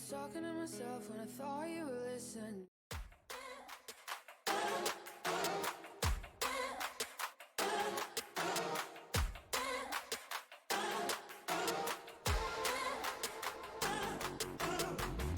talking to myself when I thought you would listen.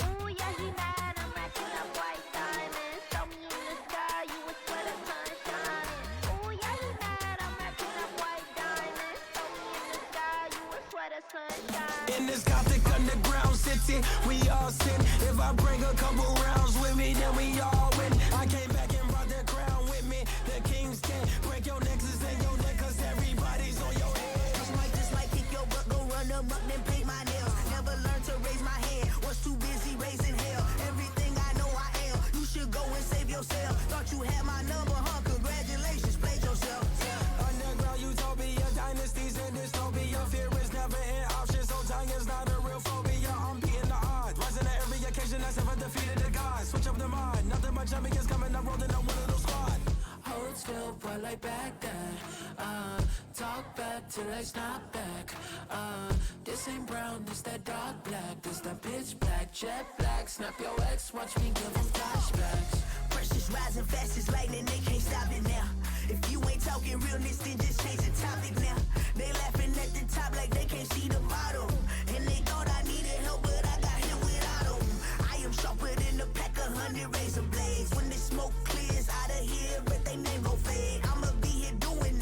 Ooh, yeah, he mad. I'm racking up white diamonds. Throw me in the sky, you would swear the sun shining. Ooh, yeah, he mad. I'm racking up white diamonds. Throw me in the sky, you would swear the sun shining. In this gothic underground city, we all sin. If I bring a couple rounds with me, then we all win. I came back and brought the crown with me. The kings can't break your nexus and your neck, cause everybody's on your head. Just might kick your butt, go run them up, then paint my nails. Never learned to raise my hand, was too busy raising hell. Everything I know I am, you should go and save yourself. Thought you had my number, huh? Congratulations, played yourself. Underground utopia, dynasties and dystopia. Fear is never an option, so time is not a real phobia. I'm beating the odds, rising to every occasion. That's never defeated the gods. Switch up the mind, nothing but champions coming up, rolling up one of those squad. Hold still, boy, like back then. Talk back till I snap back. This ain't brown, this that dark black. This that pitch black, jet black. Snap your ex, watch me give them flashbacks. Pressure's rising fast as lightning, they can't stop it now. If you ain't talking realness, then just change the topic now. They laughing at the top like they can't see the bottom. And they thought I needed help, but I got here without them. I am sharper than a pack of 100 razor blades. When the smoke clears out of here, but they name go fade. I'ma be here doing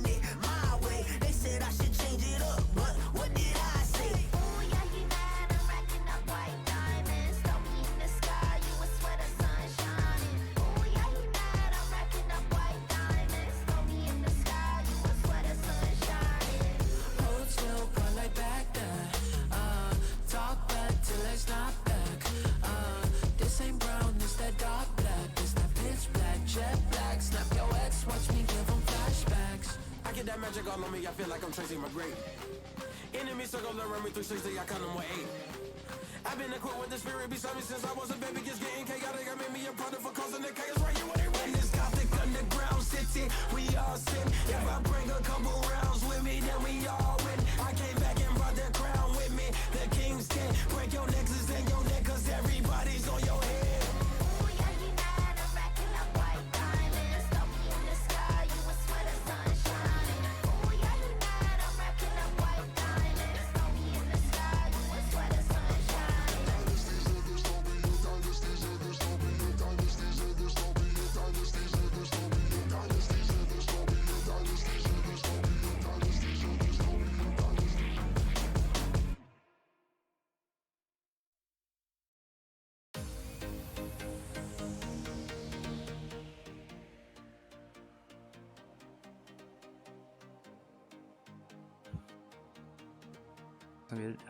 it my way. They said I should change it up, but what did I say? Ooh, yeah, he mad. I'm racking up white diamonds. Throw me in the sky, you would swear the sun shining. Ooh, yeah, he mad. I'm racking up white diamonds. Throw me in the sky, you would swear the sun shining. Hold still, boy, like back then. Talk back till I snap back. This ain't brown, this that dark black. This that pitch black, jet black. Snap your ex, watch me give them flashbacks. I get that magic all on me, I feel like I'm Tracy McGrady. Enemy circle around me 360, I count them with 8. I've been equipped with the spirit beside me since I was a baby. Just getting chaotic, I made me a product for causing the chaos right here when they run this gothic underground city. We all sin. If I bring a couple rounds with me, then we all win. I came back and brought the crown with me. The kings can't break your nexus and your neck, cause everybody's on your head. Ooh, yeah, he mad. I'm racking up white diamonds. Throw me in the sky, you would swear the sun shining. Ooh, yeah, he mad. I'm racking up white diamonds. Throw me in the sky, you would swear the sun shining.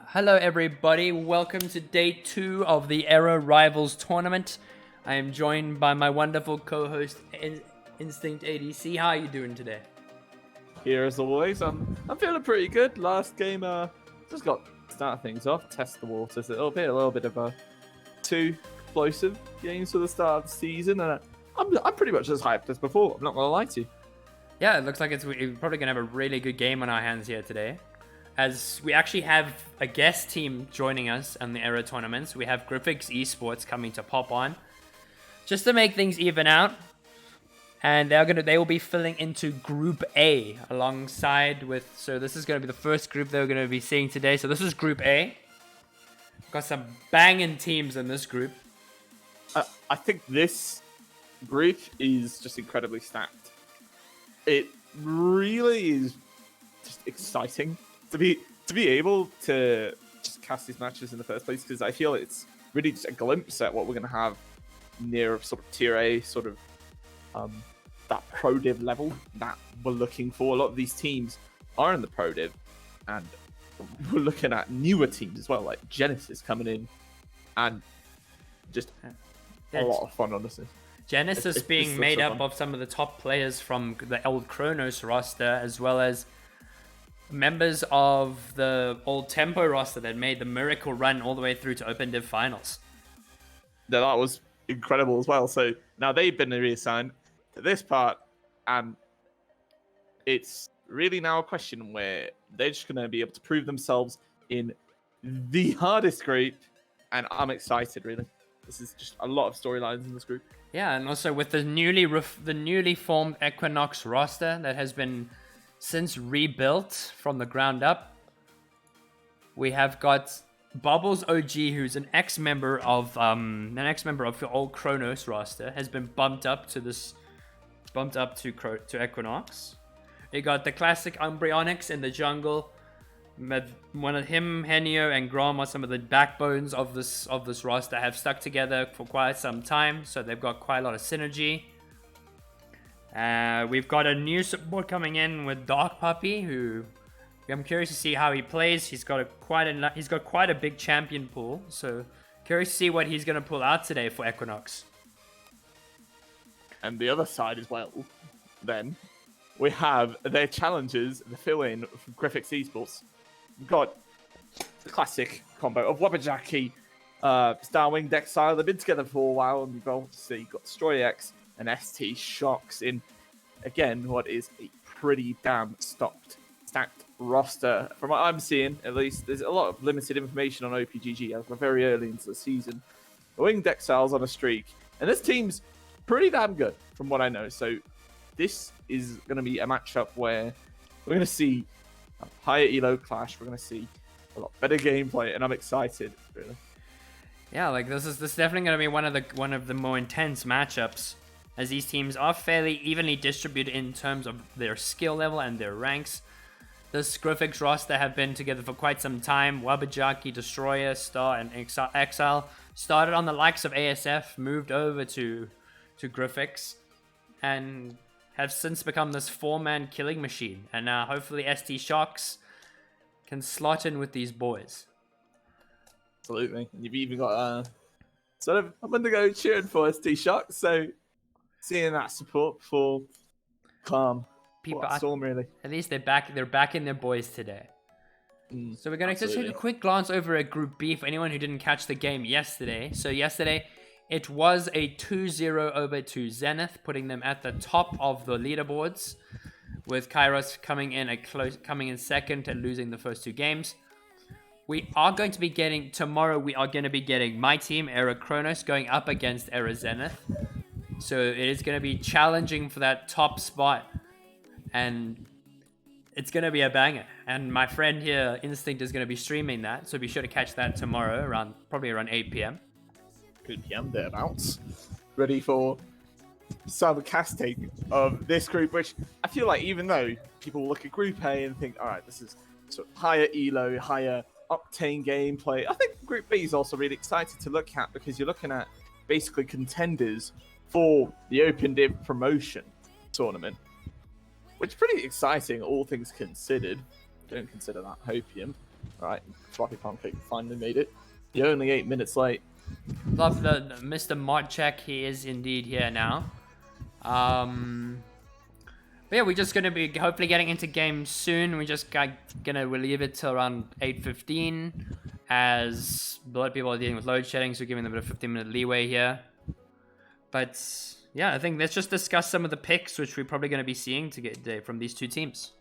Hello everybody, welcome to day 2 of the Era Rivals tournament. I am joined by my wonderful co-host Instinct ADC. How are you doing today? Here as always, I'm feeling pretty good. Last game, just got to start things off, test the waters a little bit of a 2 explosive games for the start of the season, and I'm pretty much as hyped as before. I'm not gonna lie to you. Yeah, it looks like we're probably gonna have a really good game on our hands here today, as we actually have a guest team joining us on the Era tournaments. We have Grifix Esports coming to pop on, just to make things even out. And they will be filling into Group A alongside with, so this is going to be the first group they're going to be seeing today. So this is Group A. Got some banging teams in this group. I think this group is just incredibly stacked. It really is just exciting to be able to just cast these matches in the first place, because I feel it's really just a glimpse at what we're going to have near sort of tier A, sort of that pro div level that we're looking for. A lot of these teams are in the pro div, and we're looking at newer teams as well, like Genesis coming in, and just a lot of fun, honestly. Genesis being made up of some of the top players from the old Kronos roster, as well as members of the old Tempo roster that made the miracle run all the way through to Open Div Finals. That was incredible as well. So now they've been reassigned to this part, and it's really now a question where they're just going to be able to prove themselves in the hardest group and I'm excited. Really, this is just a lot of storylines in this group. Yeah, and also with the newly formed Equinox roster that has been since rebuilt from the ground up, we have got Bubbles OG, who's an ex-member of the old Kronos roster, has been bumped up to Equinox. We got the classic Umbreonics in the jungle. One of him, Henio, and Grom are some of the backbones of this roster. Have stuck together for quite some time, so they've got quite a lot of synergy. We've got a new support coming in with Dark Puppy, who I'm curious to see how he plays. He's got quite a big champion pool, so curious to see what he's going to pull out today for Equinox. And the other side as well, then, we have their challengers, the fill-in from Grifix Esports. We've got the classic combo of Wabajaki, Starwing, Dexile. They've been together for a while, and we've obviously got Destroy X and ST Shocks in, again, what is a pretty damn stacked roster. From what I'm seeing, at least, there's a lot of limited information on OPGG as we're very early into the season. The Winged Exile's on a streak, and this team's pretty damn good from what I know. So this is going to be a matchup where we're going to see a higher elo clash. We're going to see a lot better gameplay, and I'm excited, really. Yeah, like this is definitely going to be one of the more intense matchups, as these teams are fairly evenly distributed in terms of their skill level and their ranks. This Grifix roster have been together for quite some time. Wabajaki, Destroyer, Star, and Exile started on the likes of ASF, moved over to Grifix, and have since become this 4-man killing machine. And now hopefully ST Shocks can slot in with these boys. Absolutely. And you've even got sort of I'm going to go cheering for ST Shocks, so seeing that support for Calm. Storm, really. At least they're back in their boys today. So we're going to just take a quick glance over at Group B for anyone who didn't catch the game yesterday. So yesterday, it was a 2-0 over to Zenith, putting them at the top of the leaderboards, with Kairos coming in second and losing the first two games. Tomorrow we are going to be getting my team, Era Kronos, going up against Era Zenith. So it is going to be challenging for that top spot. And it's going to be a banger. And my friend here, Instinct, is going to be streaming that. So be sure to catch that tomorrow, probably around 8 p.m. 8 p.m. thereabouts. Ready for some casting of this group, which I feel like even though people look at Group A and think, all right, this is sort of higher elo, higher octane gameplay, I think Group B is also really exciting to look at because you're looking at basically contenders for the Open Div promotion tournament. Which is pretty exciting, all things considered. Don't consider that hopium. Right, Floppy Pancake finally made it. You're only 8 minutes late. Love the Mr. Modcheck. He is indeed here now. But yeah, we're just going to be hopefully getting into games soon. We're just going to leave it till around 8:15 as a lot of people are dealing with load shedding, so giving them a 15-minute leeway here. But yeah, I think let's just discuss some of the picks which we're probably going to be seeing today from these two teams.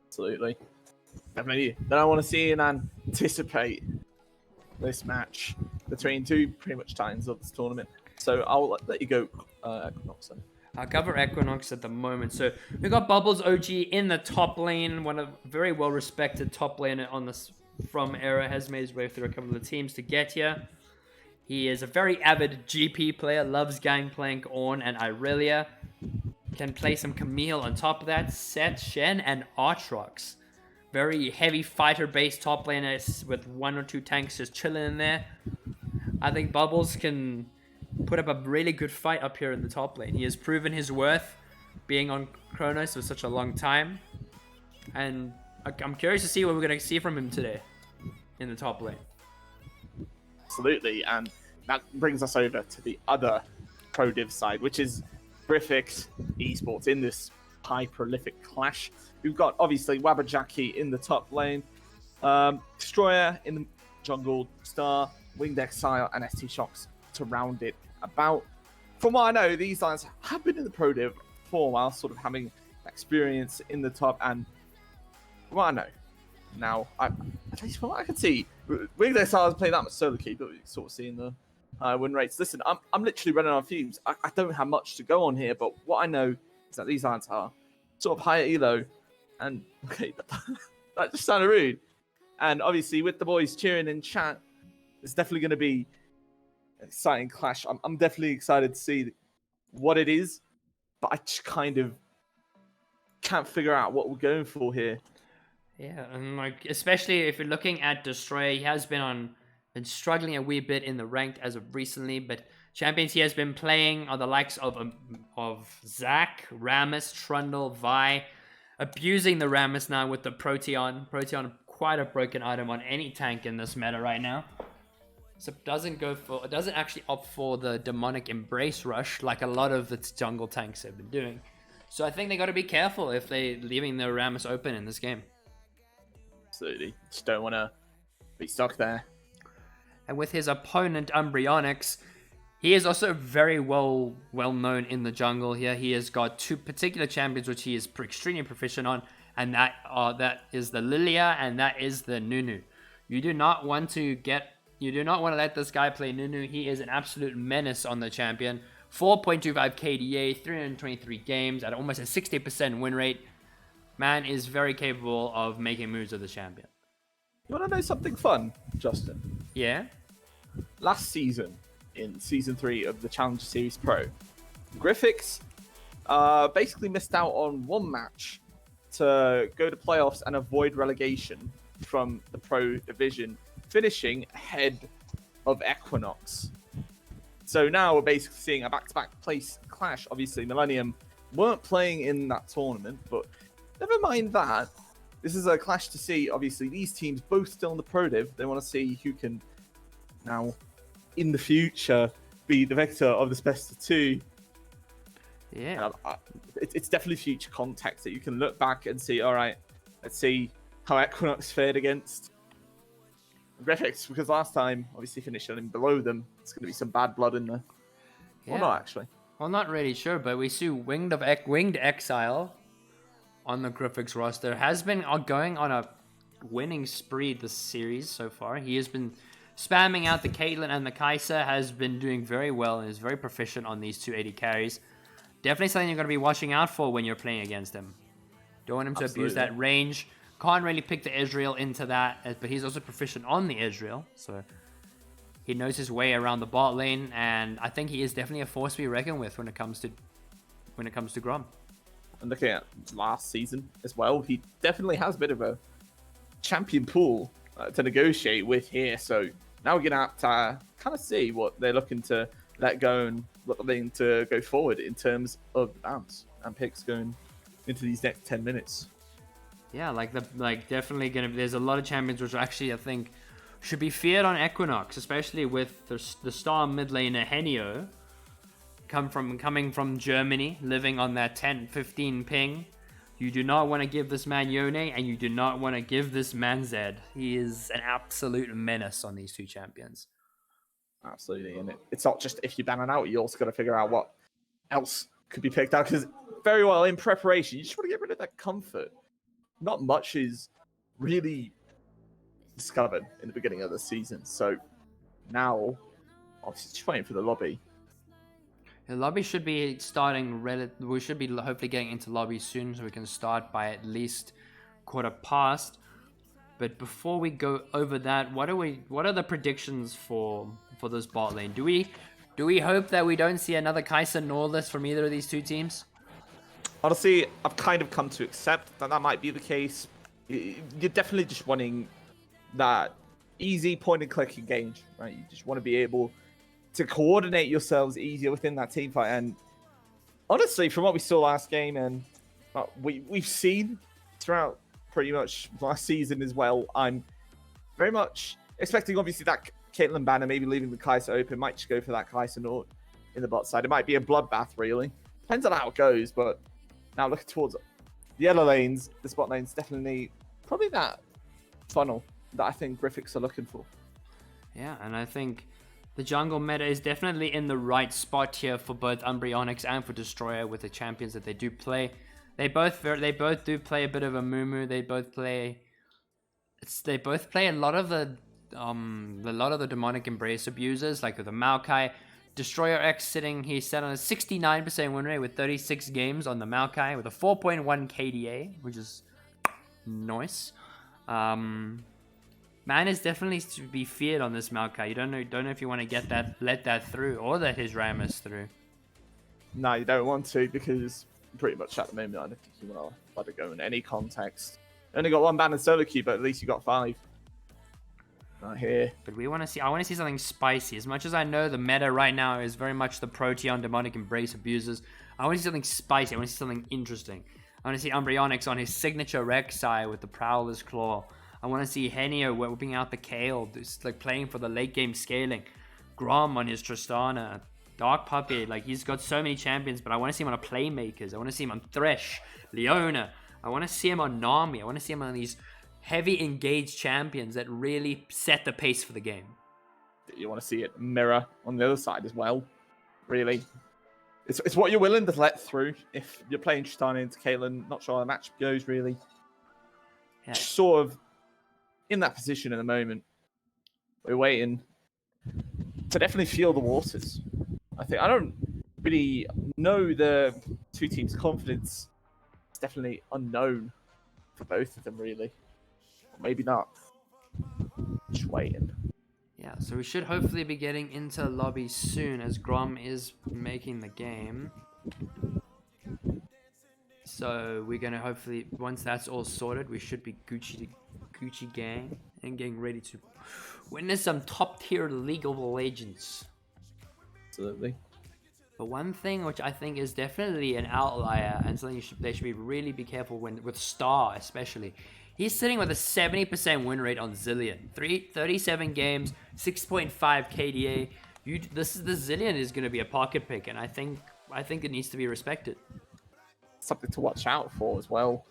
Absolutely. Definitely. Then I want to see and anticipate this match between two pretty much titans of this tournament. So I'll let you go, Equinox. I'll cover Equinox at the moment. So we've got Bubbles OG in the top lane, one of very well-respected top laner on this from Era, has made his way through a couple of the teams to get here. He is a very avid GP player, loves Gangplank, Ornn, and Irelia. Can play some Camille on top of that, Set, Shen, and Aatrox. Very heavy fighter-based top laner with 1 or 2 tanks just chilling in there. I think Bubbles can put up a really good fight up here in the top lane. He has proven his worth being on Kronos for such a long time. And I'm curious to see what we're going to see from him today in the top lane. Absolutely, and that brings us over to the other pro div side, which is Grifix Esports in this high prolific clash. We've got obviously Wabajaki in the top lane, Destroyer in the jungle, Star, Winged Exile, and ST Shocks to round it about. From what I know, these lines have been in the pro div for a while, sort of having experience in the top, and from what I know, now, at least from what I can see, Winged Exile hasn't played that much solo queue, but we're sort of seeing the win rates. Listen, I'm literally running on fumes. I don't have much to go on here, but what I know is that these lads are sort of higher elo, and okay, that just sounded rude. And obviously, with the boys cheering in chat, it's definitely going to be an exciting clash. I'm definitely excited to see what it is, but I just kind of can't figure out what we're going for here. Yeah, and like especially if you're looking at Destroyer, he has been struggling a wee bit in the ranked as of recently, but champions he has been playing are the likes of Zac, Rammus, Trundle, Vi, abusing the Rammus now with the Proteon. Proteon quite a broken item on any tank in this meta right now. So it doesn't actually opt for the demonic embrace rush like a lot of its jungle tanks have been doing. So I think they got to be careful if they're leaving the Rammus open in this game. Absolutely. Just don't want to be stuck there. And with his opponent, Umbreonix, he is also very well known in the jungle here. He has got two particular champions which he is extremely proficient on, and that is the Lilia and that is the Nunu. You do not want to let this guy play Nunu. He is an absolute menace on the champion. 4.25 KDA, 323 games at almost a 60% win rate. Man is very capable of making moves of the champion. You want to know something fun, Justin? Yeah? Last season, in Season 3 of the Challenger Series Pro, Grifix basically missed out on one match to go to playoffs and avoid relegation from the Pro Division, finishing ahead of Equinox. So now we're basically seeing a back-to-back place clash. Obviously, Millennium weren't playing in that tournament, but never mind that. This is a clash to see. Obviously, these teams both still in the Pro Div. They want to see who can now, in the future, be the victor of this best of two. Yeah. It's definitely future context that you can look back and see, all right, let's see how Equinox fared against Grifix, because last time, obviously, finishing below them, it's going to be some bad blood in there. Yeah. Or not, actually. Well, not really sure, but we see Winged Exile on the Grifix roster has been going on a winning spree this series so far. He has been spamming out the Caitlyn and the Kai'Sa, has been doing very well and is very proficient on these 280 carries. Definitely something you're going to be watching out for when you're playing against him. Don't want him to abuse that range. Can't really pick the Ezreal into that, but he's also proficient on the Ezreal, so he knows his way around the bot lane, and I think he is definitely a force to be reckoned with when it comes to Grom. And looking at last season as well, he definitely has a bit of a champion pool to negotiate with here. So now we're going to have to kind of see what they're looking to let go and what they're looking to go forward in terms of bans and picks going into these next 10 minutes. Yeah, definitely there's a lot of champions which actually I think should be feared on Equinox, especially with the star mid laner Henio coming from Germany, living on that 10-15 ping. You do not want to give this man Yone, and you do not want to give this man Zed. He is an absolute menace on these two champions. Absolutely, and it's not just if you ban it out, you also got to figure out what else could be picked out, because very well in preparation, you just want to get rid of that comfort. Not much is really discovered in the beginning of the season, so now obviously just waiting for the lobby. The lobby should be starting. We should be hopefully getting into lobby soon, so we can start by at least 1:15. But before we go over that, what are the predictions for this bot lane? Do we hope that we don't see another Kai'Sa Norless from either of these two teams? Honestly, I've kind of come to accept that might be the case. You're definitely just wanting that easy point and click engage, right? You just want to be able to coordinate yourselves easier within that team fight. And honestly, from what we saw last game and we've seen throughout pretty much last season as well, I'm very much expecting obviously that Caitlyn banner, maybe leaving the Kai'Sa open, might just go for that Kai'Sa Nord in the bot side. It might be a bloodbath, really. Depends on how it goes, but now looking towards the other lanes, the spot lanes, definitely probably that funnel that I think Grifix are looking for. Yeah, and I think the jungle meta is definitely in the right spot here for both Umbreonix and for Destroyer with the champions that they do play. They both do play a bit of a moo. They both play a lot of the a lot of the demonic embrace abusers, like with the Maokai. Destroyer X he's set on a 69% win rate with 36 games on the Maokai with a 4.1 KDA, which is nice. Man is definitely to be feared on this Maokai. You don't know if you want to let that through, or let his Rammus through. No, you don't want to, because pretty much at the moment I don't think you want to let it go in any context. Only got one ban in solo queue, but at least you got 5. Right here. But I want to see something spicy. As much as I know the meta right now is very much the Proteon demonic embrace abusers, I want to see something spicy. I want to see something interesting. I want to see Umbreonix on his signature Rek'Sai with the Prowler's Claw. I want to see Henio whipping out the Kale, just like playing for the late game scaling. Grom on his Tristana. Dark Puppy, like he's got so many champions, but I want to see him on a Playmakers. I want to see him on Thresh, Leona. I want to see him on Nami. I want to see him on these heavy engaged champions that really set the pace for the game. You want to see it mirror on the other side as well, really. It's what you're willing to let through. If you're playing Tristana into Caitlyn, not sure how the match goes, really. Yeah. Sort of in that position at the moment. We're waiting to definitely feel the waters. I don't really know the two teams' confidence. It's definitely unknown for both of them, really. Maybe not. Just waiting. Yeah, so we should hopefully be getting into lobby soon, as Grom is making the game. So we're gonna hopefully, once that's all sorted, we should be Gucci gang and getting ready to witness some top tier League of Legends. Absolutely. But one thing which I think is definitely an outlier, and something they should really be careful with Star especially. He's sitting with a 70% win rate on Zillion. 37 games, 6.5 KDA. The Zillion is going to be a pocket pick, and I think it needs to be respected. Something to watch out for as well.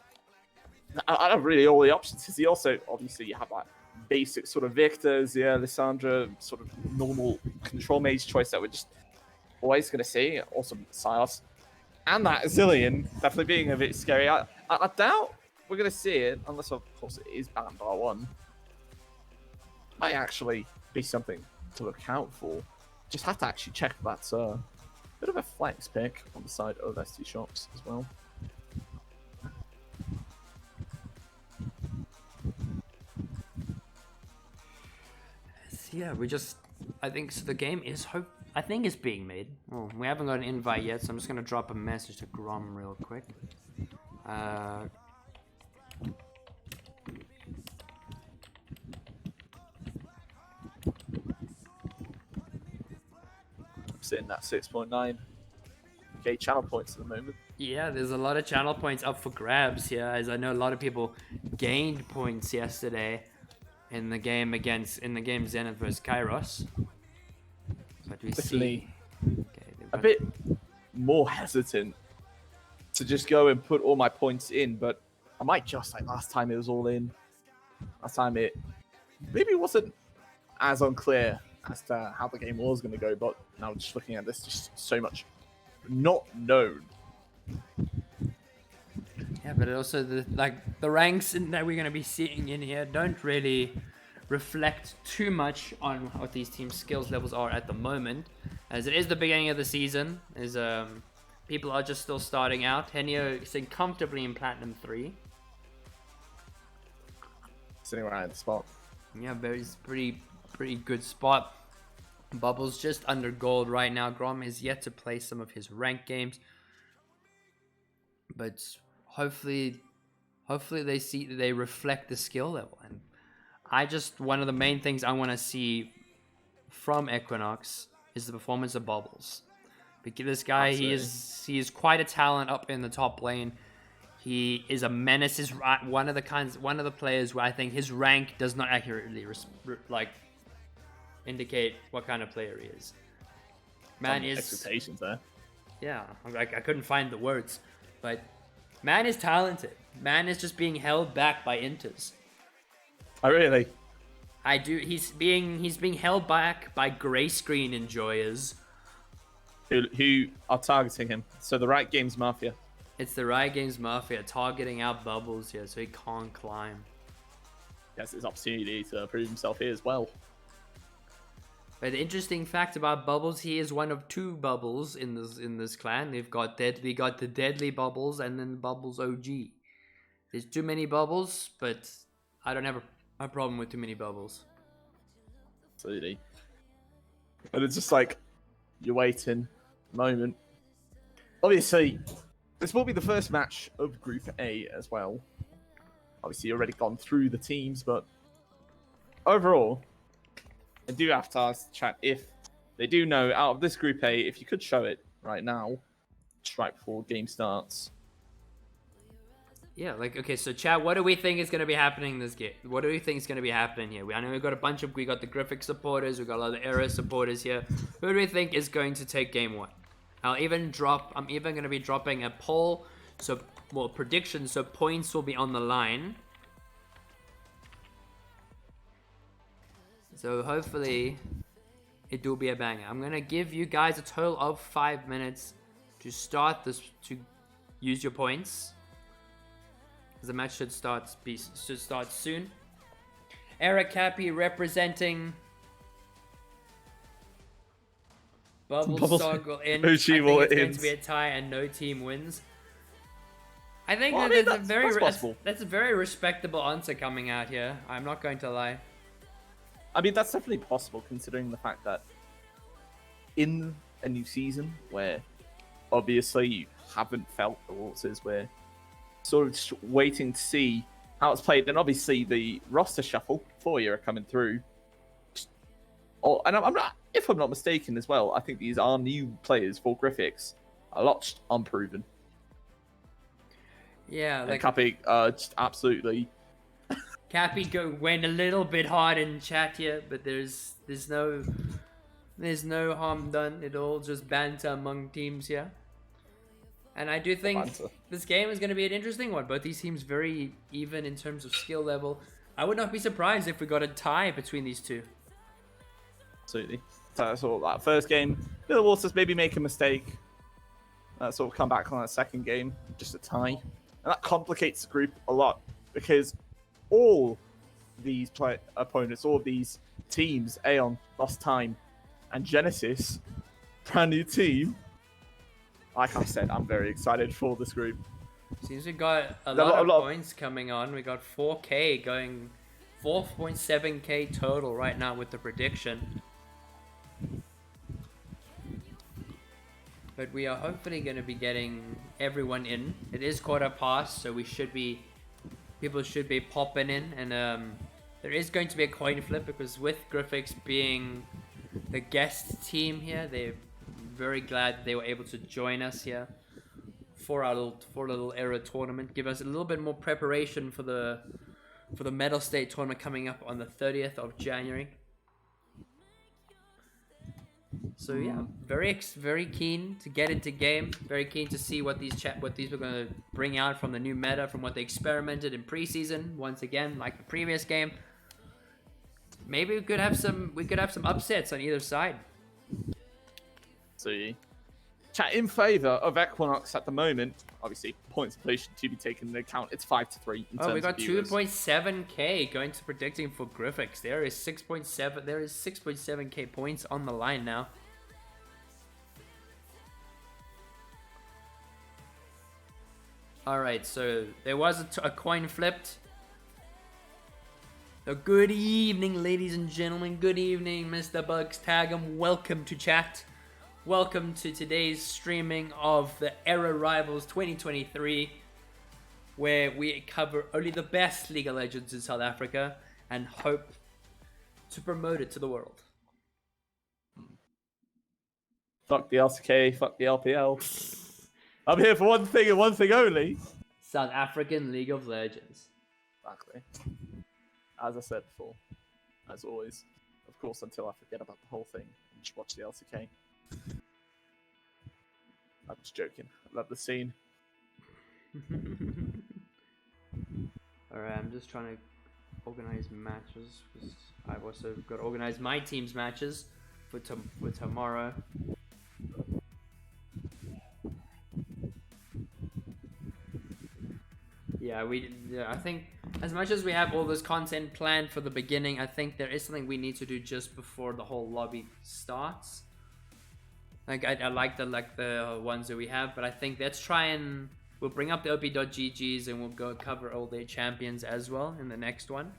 I don't really all the options, because he also, obviously, you have like basic sort of Victors, yeah, Lissandra, sort of normal control mage choice that we're just always going to see. Awesome Sios. And that Zillion definitely being a bit scary. I doubt we're going to see it, unless of course it is banned by one. Might actually be something to look out for. Just have to actually check if that's a bit of a flex pick on the side of ST Shops as well. Yeah, I think so. The game is is being made. Well, we haven't got an invite yet, so I'm just gonna drop a message to Grom real quick. Sitting at 6.9k channel points at the moment. Yeah, there's a lot of channel points up for grabs here, as I know a lot of people gained points yesterday in the game Zenith versus Kairos. But we Definitely see a bit more hesitant to just go and put all my points in, but I might just, like last time it was all in. Last time it maybe wasn't as unclear as to how the game was going to go, but now just looking at this, just so much not known. Yeah, but also the ranks that we're going to be seeing in here don't really reflect too much on what these teams' skills levels are at the moment, as it is the beginning of the season. People are just still starting out. Henio sitting comfortably in Platinum 3. Sitting right at the spot. Yeah, pretty good spot. Bubbles just under gold right now. Grom is yet to play some of his ranked games, but hopefully they reflect the skill level. And one of the main things I want to see from Equinox is the performance of Bubbles. Because this guy, he is quite a talent up in the top lane. He is a menace. He's one of the players where I think his rank does not accurately indicate what kind of player he is. Man is expectations there. Yeah, I couldn't find the words, but man is talented. Man is just being held back by inters. Oh really? I do. He's being held back by gray screen enjoyers who are targeting him. So the Riot Games Mafia. It's the Riot Games Mafia targeting out Bubbles here, so he can't climb. has his opportunity to prove himself here as well. But the interesting fact about Bubbles, he is one of 2 Bubbles in this clan. We got the Deadly Bubbles and then Bubbles OG. There's too many Bubbles, but I don't have a problem with too many Bubbles. Absolutely. And it's just like, you're waiting a moment. Obviously, this will be the first match of Group A as well. Obviously, you've already gone through the teams, but overall, I do have to ask the chat if they do know out of this Group A, if you could show it right now, just right before game starts. Yeah, like, okay, so chat, what do we think is going to be happening in this game? What do we think is going to be happening here? I know we got the Grifix supporters, we got a lot of Era supporters here. Who do we think is going to take game 1? I'm even going to be dropping a poll, predictions, so points will be on the line. So hopefully it will be a banger. I'm going to give you guys a total of 5 minutes to start this, to use your points. The match should start soon. Eric Cappy representing Bubbles Soggle in. I think it's going to be a tie and no team wins. I think that's a very respectable answer coming out here. I'm not going to lie. I mean, that's definitely possible considering the fact that in a new season where obviously you haven't felt the waters, where sort of just waiting to see how it's played, and obviously the roster shuffle for you are coming through. And I'm not, if I'm not mistaken as well, I think these are new players for Grifix, a lot unproven. Yeah, like Cappy, just absolutely. Cappy went a little bit hard in chat here, but there's no harm done. It all just banter among teams here. And I do think this game is going to be an interesting one. Both these teams very even in terms of skill level. I would not be surprised if we got a tie between these two. Absolutely. So that first game, Bill Waters maybe make a mistake. Sort of come back on that second game, just a tie. And that complicates the group a lot because all these opponents, all these teams, Aeon, Lost Time, and Genesis, brand new team. Like I said, I'm very excited for this group. Seems we got a lot of points coming on. We got 4K going, 4.7K total right now with the prediction. But we are hopefully going to be getting everyone in. It is quarter past, so people should be popping in. And there is going to be a coin flip because with Grifix being the guest team here, they're very glad they were able to join us here for our little Era tournament. Give us a little bit more preparation for the Medal State tournament coming up on the 30th of January. So yeah, very keen to get into game. Very keen to see what these are going to bring out from the new meta, from what they experimented in preseason. Once again, like the previous game, maybe we could have some upsets on either side. See, chat in favor of Equinox at the moment. Obviously, points inflation to be taken into account. It's 5-3. Oh, we got 2.7K going to predicting for Grifix. There is 6.7. There is 6.7K points on the line now. All right, so there was a coin flipped. So good evening, ladies and gentlemen. Good evening, Mr. Bugs Tag'em. Welcome to chat. Welcome to today's streaming of the Era Rivals 2023, where we cover only the best League of Legends in South Africa and hope to promote it to the world. Fuck the LCK, fuck the LPL. I'm here for one thing and one thing only. South African League of Legends. Exactly. As I said before, as always, of course, until I forget about the whole thing and just watch the LCK. I'm just joking. I love the scene. Alright, I'm just trying to organize matches. I've also got to organize my team's matches for tomorrow. Yeah, I think As much as we have all this content planned for the beginning, I think there is something we need to do just before the whole lobby starts. Like I like the ones that we have, but I think let's try and we'll bring up the op.ggs and we'll go cover all their champions as well in the next one.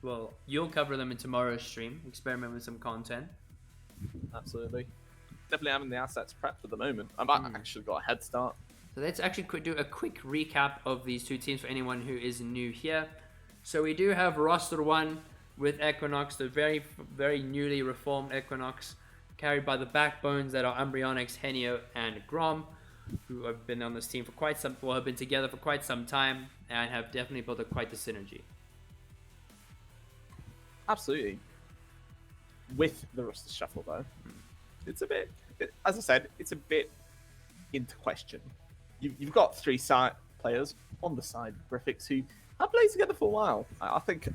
Well, you'll cover them in tomorrow's stream. Experiment with some content. Absolutely. Definitely having the assets prepped at the moment. I've actually got a head start. So let's actually do a quick recap of these two teams for anyone who is new here. So we do have roster 1 with Equinox, the very, very newly reformed Equinox, carried by the backbones that are Embryonics, Henio, and Grom, who have been on this team for have been together for quite some time and have definitely built up quite the synergy. Absolutely. With the roster shuffle, though, it's a bit, as I said, it's a bit into question. You've got 3 side players on the side of Grifix who have played together for a while. I think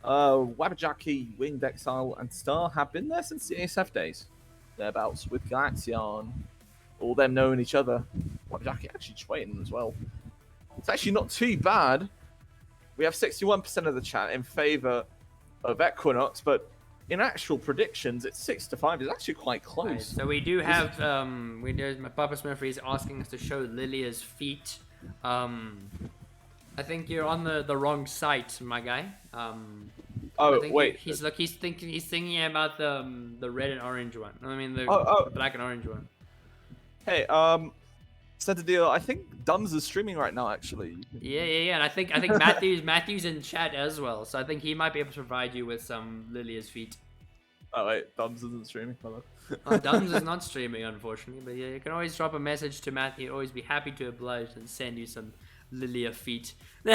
Wabajaki, Winged Exile, and Star have been there since the ASF days. Thereabouts, with Galaxion, all them knowing each other. Wabajaki actually training as well. It's actually not too bad. We have 61% of the chat in favor of Equinox, but in actual predictions, it's 6-5. It's actually quite close. Right, so we do have Papa Smurfy is asking us to show Lilia's feet. I think you're on the wrong site, my guy. Oh, wait. He's thinking about the red and orange one. I mean the black and orange one. Hey, Sent a deal. I think Dums is streaming right now, actually. Yeah, and I think Matthew's in chat as well, so I think he might be able to provide you with some Lilia's feet. Oh wait, Dums isn't streaming. Dums is not streaming, unfortunately, but yeah, you can always drop a message to Matthew. He'd always be happy to oblige and send you some Lilia feet. I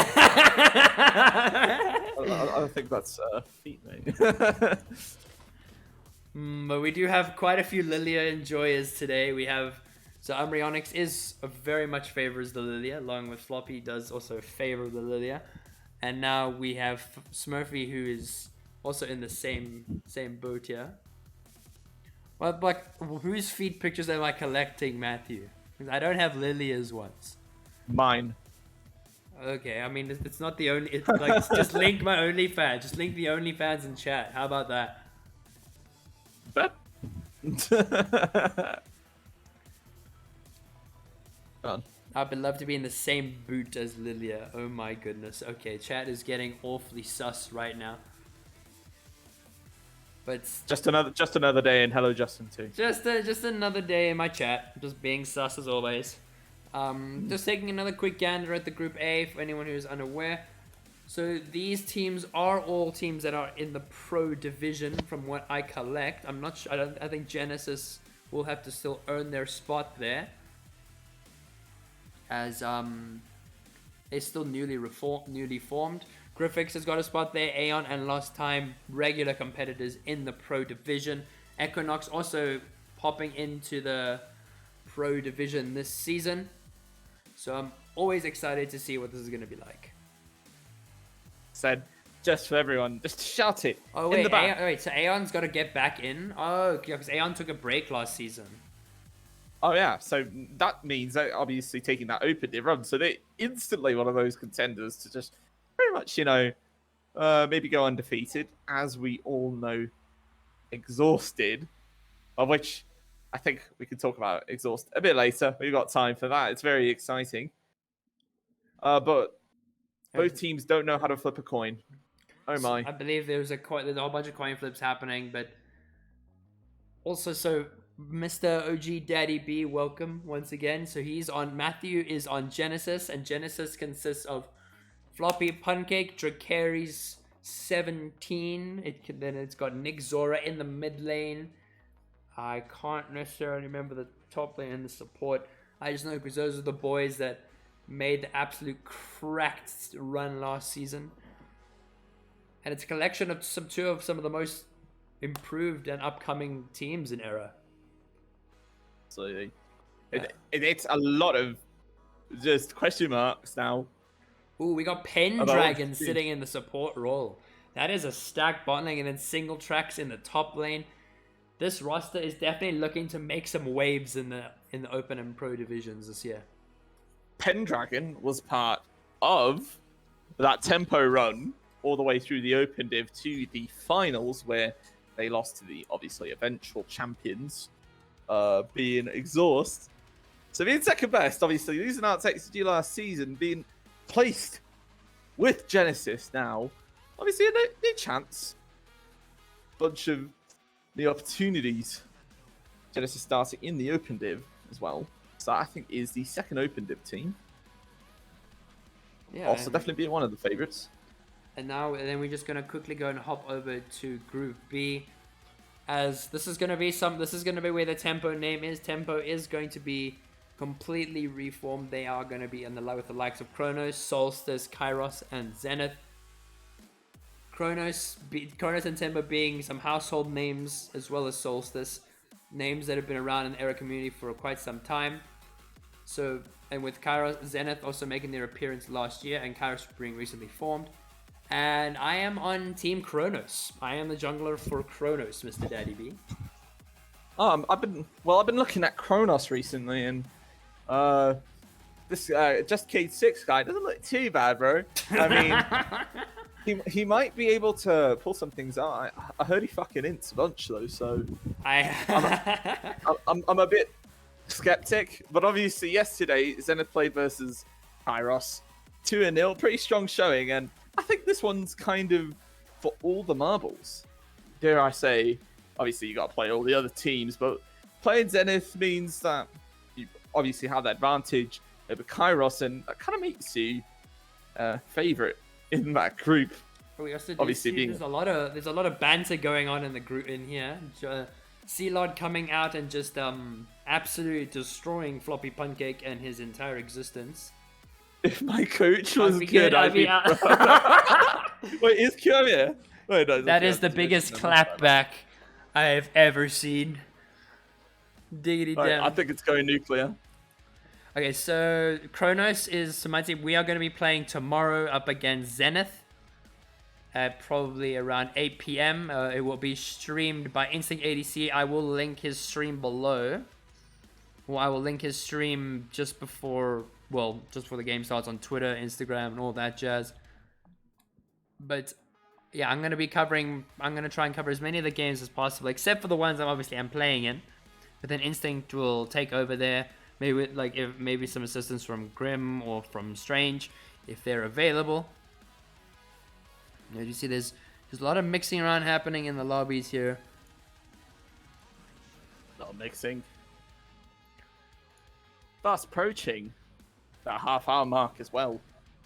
think that's feet, mate. But we do have quite a few Lilia enjoyers today. We have. So Embryonics is very much favors the Lilia, along with Floppy does also favor the Lilia. And now we have Smurfy, who is also in the same boat here. Well, but whose feet pictures am I collecting, Matthew? Because I don't have Lilia's ones. Mine. Okay, I mean it's not the only. It's like just link my OnlyFans. Just link the OnlyFans in chat. How about that? Bet. I would love to be in the same boot as Lilia. Oh my goodness. Okay, chat is getting awfully sus right now. But just another day, and hello Justin too. Just another day in my chat, just being sus as always. Just taking another quick gander at the Group A for anyone who is unaware. So these teams are all teams that are in the Pro Division, from what I collect. I'm not sure. I think Genesis will have to still earn their spot there, as they're still newly formed. Grifix has got a spot there. Aeon and Lost Time, regular competitors in the Pro Division. Equinox also popping into the Pro Division this season. So I'm always excited to see what this is going to be like. Said, just for everyone, just shout it. Oh wait, so Aeon's got to get back in? Oh, because Aeon took a break last season. Oh yeah, so that means they're obviously taking that open run, so they're instantly one of those contenders to just pretty much, maybe go undefeated, as we all know, Exhausted, of which I think we can talk about Exhaust a bit later. We've got time for that. It's very exciting. But both teams don't know how to flip a coin. Oh my. I believe there's a whole bunch of coin flips happening, but also, so Mr. OG Daddy B, welcome once again. So Matthew is on Genesis, and Genesis consists of Floppy, Pancake, Dracaris, 17. Then it's got Nick Zora in the mid lane. I can't necessarily remember the top lane and the support. I just know because those are the boys that made the absolute cracked run last season. And it's a collection of some of the most improved and upcoming teams in Era. Absolutely. It's a lot of just question marks now. Ooh, we got Pendragon sitting in the support role. That is a stacked bot lane, and then single tracks in the top lane. This roster is definitely looking to make some waves in the Open and Pro divisions this year. Pendragon was part of that tempo run all the way through the Open Div to the finals, where they lost to the obviously eventual champions, being Exhaust. So being second best, obviously losing out to XG last season, being placed with Genesis now, obviously a new chance. Bunch of new opportunities. Genesis starting in the Open Div as well. So I think is the second Open Div team. Yeah. Also definitely being one of the favorites. And then we're just gonna quickly go and hop over to Group B, as this is gonna be where the Tempo name is. Tempo is going to be completely reformed. They are gonna be with the likes of Kronos, Solstice, Kairos, and Zenith. Kronos and Tempo being some household names, as well as Solstice, names that have been around in the Era community for quite some time. So, and with Kairos, Zenith also making their appearance last year, and Kairos being recently formed. And I am on Team Kronos. I am the jungler for Kronos, Mr. Daddy B. I've been looking at Kronos recently, and this just K6 guy doesn't look too bad, bro. I mean, he might be able to pull some things out. I heard he fucking ints a bunch though, so I'm a bit skeptic. But obviously, yesterday Zenith played versus Kairos, 2-0, pretty strong showing, and I think this one's kind of for all the marbles. Dare I say, obviously you got to play all the other teams, but playing Zenith means that you obviously have the advantage over Kairos, and that kind of makes you favorite in that group. We also obviously see there's a lot of banter going on in the group in here. C-Lord coming out and just absolutely destroying Floppy Pancake and his entire existence. If my coach was good, I'd be... Wait, is Q here? Wait, no, that is the biggest clapback I have ever seen. Diggity right, damn. I think it's going nuclear. Okay, so Kronos is my team. We are going to be playing tomorrow up against Zenith at probably around 8 p.m. It will be streamed by Instinct ADC. I will link his stream below. Well, I will link his stream just before the game starts on Twitter, Instagram, and all that jazz. But yeah, I'm going to try and cover as many of the games as possible, except for the ones I'm playing in. But then Instinct will take over there. Maybe some assistance from Grim or from Strange if they're available. You see there's a lot of mixing around happening in the lobbies here. Not mixing. Fast approaching that half-hour mark as well.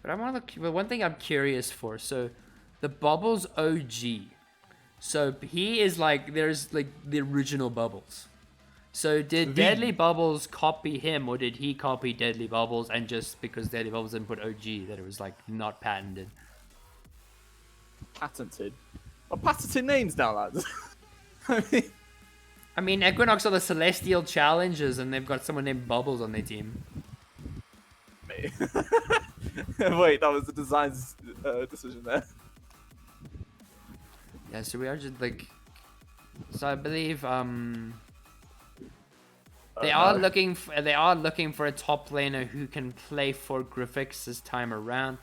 But one thing I'm curious for. So the Bubbles OG. So he is there's the original Bubbles. So did Deadly Bubbles copy him, or did he copy Deadly Bubbles, and just because Deadly Bubbles didn't put OG, that it was not patented? Patented? Well, patented names now, lads. I mean, Equinox are the Celestial Challengers, and they've got someone named Bubbles on their team. Wait, that was the design's decision there. Yeah, so we are just so I believe they are looking for a top laner who can play for Grifix this time around.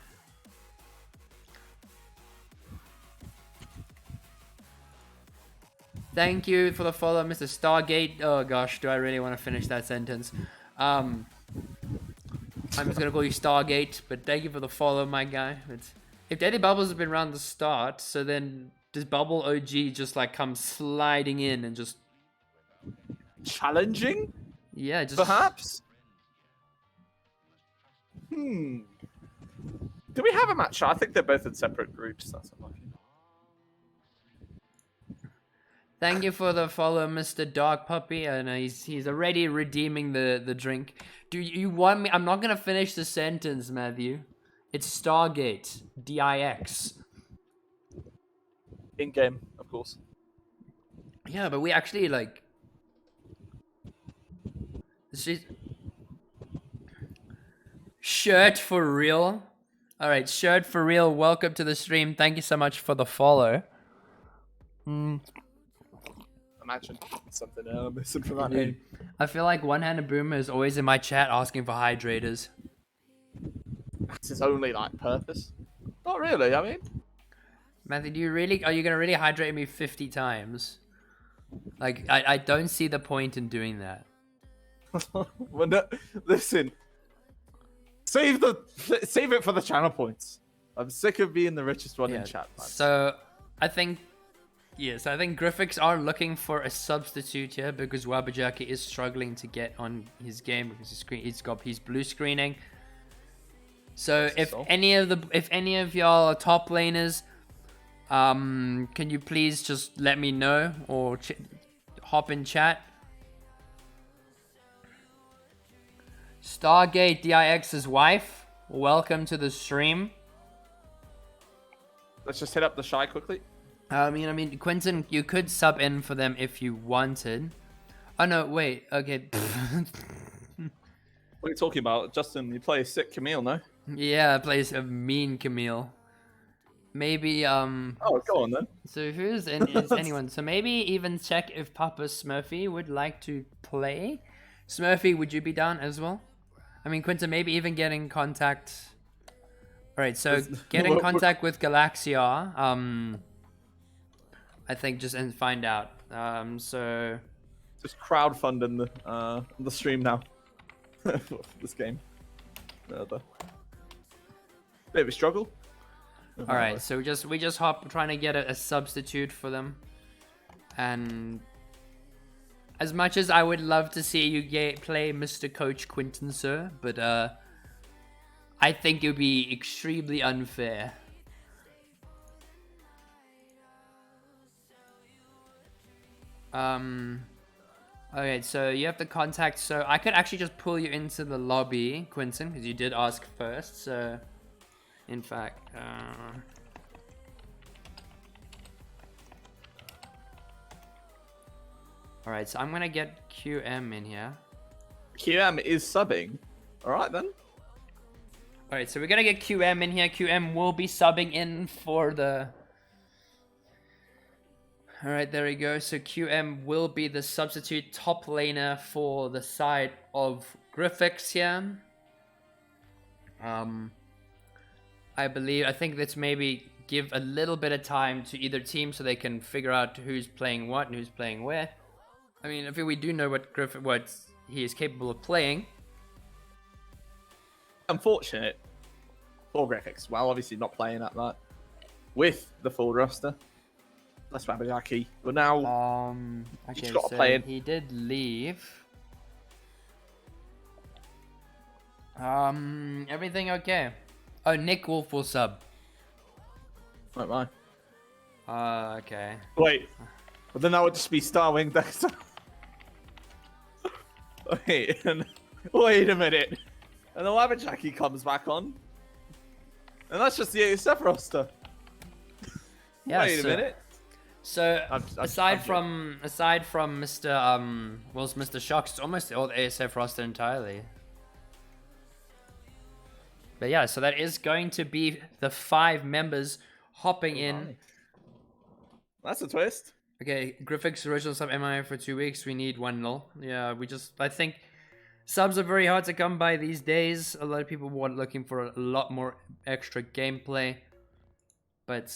Thank you for the follow, Mr. Stargate. Oh gosh, do I really want to finish that sentence? I'm just gonna call you Stargate, but thank you for the follow, my guy. If Daddy Bubbles has been around the start, so then does Bubble OG just come sliding in and just challenging? Yeah, just perhaps. Do we have a match? I think they're both in separate groups. That's unlucky. Thank you for the follow, Mr. Dark Puppy. I know he's already redeeming the drink. Do you want me? I'm not gonna finish the sentence, Matthew. It's Stargate. DIX. In game, of course. Yeah, but we actually Shirt for real. All right, Shirt for real. Welcome to the stream. Thank you so much for the follow. Imagine something missing from that name. I feel like One-Handed Boomer is always in my chat asking for hydrators. That's his only purpose. Not really. I mean, Matthew, are you gonna really hydrate me 50 times? Like, I don't see the point in doing that. well, no, listen. Save it for the channel points. I'm sick of being the richest one in chat. Man. So, I think Grifix are looking for a substitute here because Wabajaki is struggling to get on his game because he's got his blue screening. So if any of y'all are top laners, can you please just let me know or hop in chat? Stargate DIX's wife, welcome to the stream. Let's just hit up the shy quickly. I mean, Quentin, you could sub in for them if you wanted. Oh no, wait. Okay. What are you talking about, Justin? You play a sick Camille, no? Yeah, plays a mean Camille. Maybe Oh, go on then. So is anyone? So maybe even check if Papa Smurfy would like to play. Smurfy, would you be down as well? I mean, Quinta, maybe even get in contact. All right, so get in contact with Galaxia. I think just and find out. So just crowdfunding the stream now. For this game. Bit of a struggle. All right, so we just hop trying to get a substitute for them, and as much as I would love to see you play Mr. Coach Quinton, sir, but I think it would be extremely unfair. Okay, so you have to contact. So I could actually just pull you into the lobby, Quinton, because you did ask first. So, in fact, all right. So I'm gonna get QM in here. QM is subbing. All right then. All right, so we're gonna get QM in here. QM will be subbing in for the. All right, there we go. So QM will be the substitute top laner for the side of Grifix here. I think let's maybe give a little bit of time to either team so they can figure out who's playing what and who's playing where. I mean, I think we do know what he is capable of playing. Unfortunate for Grifix. Well, obviously not playing at that with the full roster. That's Wabajaki. But now, okay, got to so play in. he did leave. Everything okay? Oh, Nick Wolf will sub. Right, Okay. Wait, but then that would just be Starwing Dexter. Wait a minute. And the Wabajaki comes back on. And that's just the ASF roster. Yeah, Wait a minute. So aside from Mr. Mr. Shocks, it's almost the old ASF roster entirely. But yeah, so that is going to be the 5 members hopping in. That's a twist. Okay, Grifix original sub MIA for 2 weeks. We need 1 null. Yeah, I think subs are very hard to come by these days. A lot of people want looking for a lot more extra gameplay. But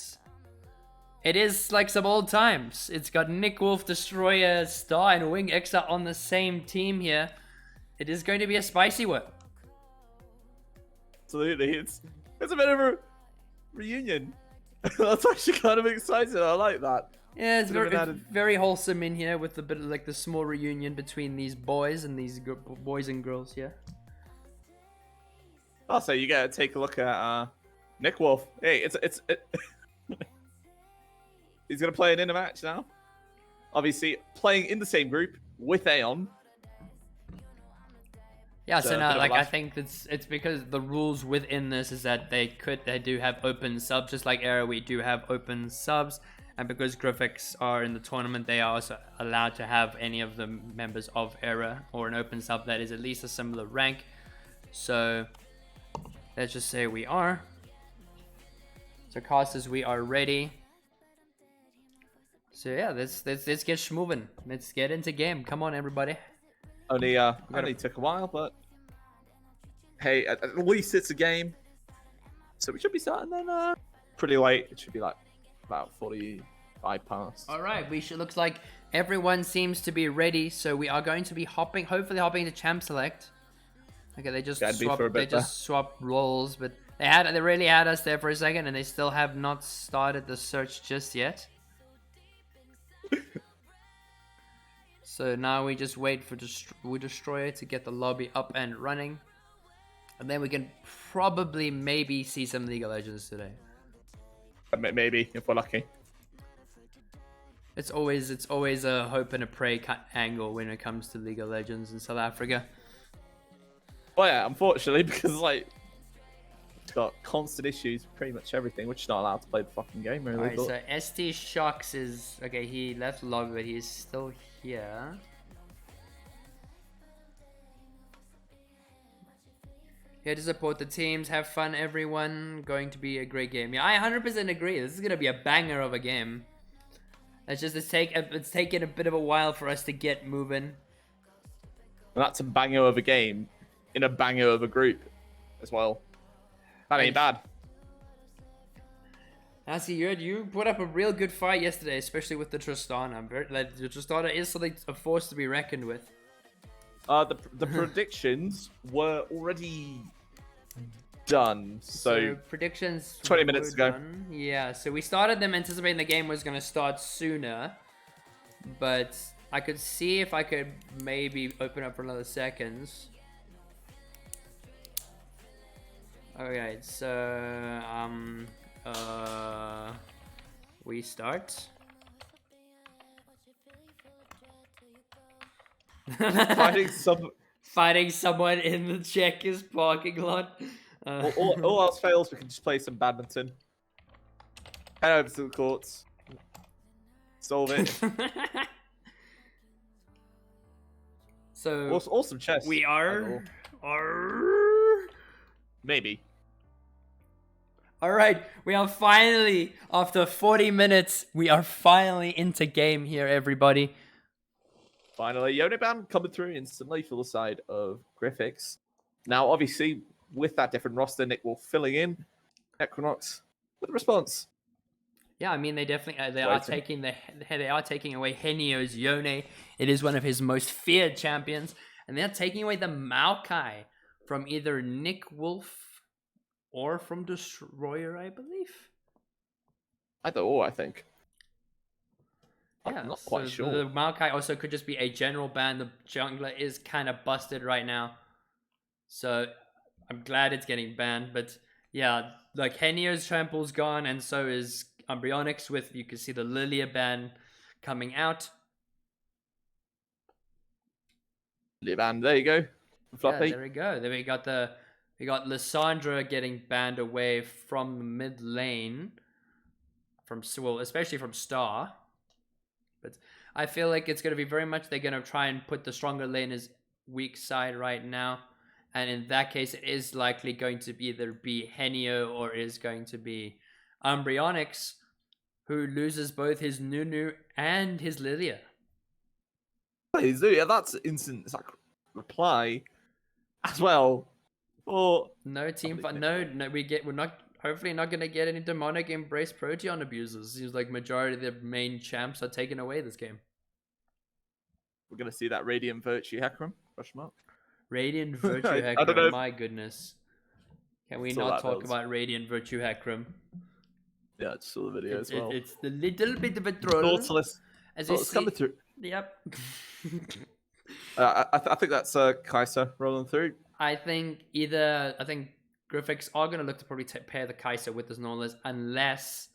it is like some old times. It's got Nick Wolf, Destroyer, Star, and Wing Exa on the same team here. It is going to be a spicy one. Absolutely, it's a bit of a reunion. That's actually kind of exciting. I like that. Yeah, it's very wholesome in here with a bit of like the small reunion between these boys and these boys and girls here. Also, you gotta take a look at Nick Wolf. Hey, he's gonna play an inner match now. Obviously, playing in the same group with Aeon. Yeah, so now like I think it's because the rules within this is that they do have open subs, just like Era we do have open subs, and because Grifix are in the tournament, they are also allowed to have any of the members of Era or an open sub that is at least a similar rank. So let's just say we are. So casters, we are ready. So yeah, let's get schmoving. Let's get into game. Come on, everybody. Only took a while, but hey, at least it's a game. So we should be starting then pretty late. It should be like about 45 past. All right, looks like everyone seems to be ready, so we are going to be hopefully hopping to Champ Select. Okay, they just swapped roles, but they really had us there for a second, and they still have not started the search just yet. So now we just wait for Destroyer to get the lobby up and running, and then we can probably maybe see some League of Legends today. Maybe if we're lucky. It's always a hope and a pray angle when it comes to League of Legends in South Africa. Well, yeah, unfortunately, because like it's got constant issues with pretty much everything. We're just not allowed to play the fucking game. Really. Alright, so ST Shocks is okay. He left the lobby, but he's still here. Here to support the teams. Have fun, everyone. Going to be a great game. Yeah, I 100% agree. This is gonna be a banger of a game. It's taken a bit of a while for us to get moving. And that's a banger of a game in a banger of a group as well. That ain't bad. Nancy, you put up a real good fight yesterday, especially with the Tristana. The Tristana is something, a force to be reckoned with. The predictions were already done. So predictions 20 minutes ago. Done. Yeah, so we started them anticipating the game was going to start sooner, but I could see if I could maybe open up for another seconds. Okay, so we start. Fighting someone in the Checkers parking lot. All else fails, we can just play some badminton. Head over to the courts. Solve it. So awesome chess. We are. Maybe. All right, we are finally, after 40 minutes, we are finally into game here, everybody. Finally, Yoneban coming through instantly for the side of Grifix. Now, obviously, with that different roster, Nick will filling in Equinox with a response. Yeah, I mean they definitely are taking away Henio's Yone. It is one of his most feared champions, and they're taking away the Maokai from either Nick Wolf or from Destroyer, I believe. Either or, I think. Yeah, I'm not quite sure. The Maokai also could just be a general ban. The jungler is kind of busted right now, so I'm glad it's getting banned. But yeah, like Henio's trample's gone, and so is Embryonics. With you can see the Lilia ban coming out. Lilia ban, there you go. Floppy. Yeah, there we go. Then we got Lissandra getting banned away from the mid lane, especially from Star. But I feel like it's going to be very much they're going to try and put the stronger lane as weak side right now. And in that case, it is likely going to either be Henio or is going to be Embryonics, who loses both his Nunu and his Lilia. Yeah, that's instant reply as well. Or no team fight. No, we're not. Hopefully not going to get any demonic embrace Proteon abusers. Seems like majority of the main champs are taken away this game. We're going to see that Radiant Virtue Hecarim? Question mark. Radiant Virtue Hecarim, my goodness. Can we not talk about Radiant Virtue Hecarim? Yeah, I just saw the video as well. It's the little bit of a troll. It's coming through. Yep. I think that's Kai'Sa rolling through. I think Grifix are going to look to probably pair the Kai'Sa with this Nautilus unless...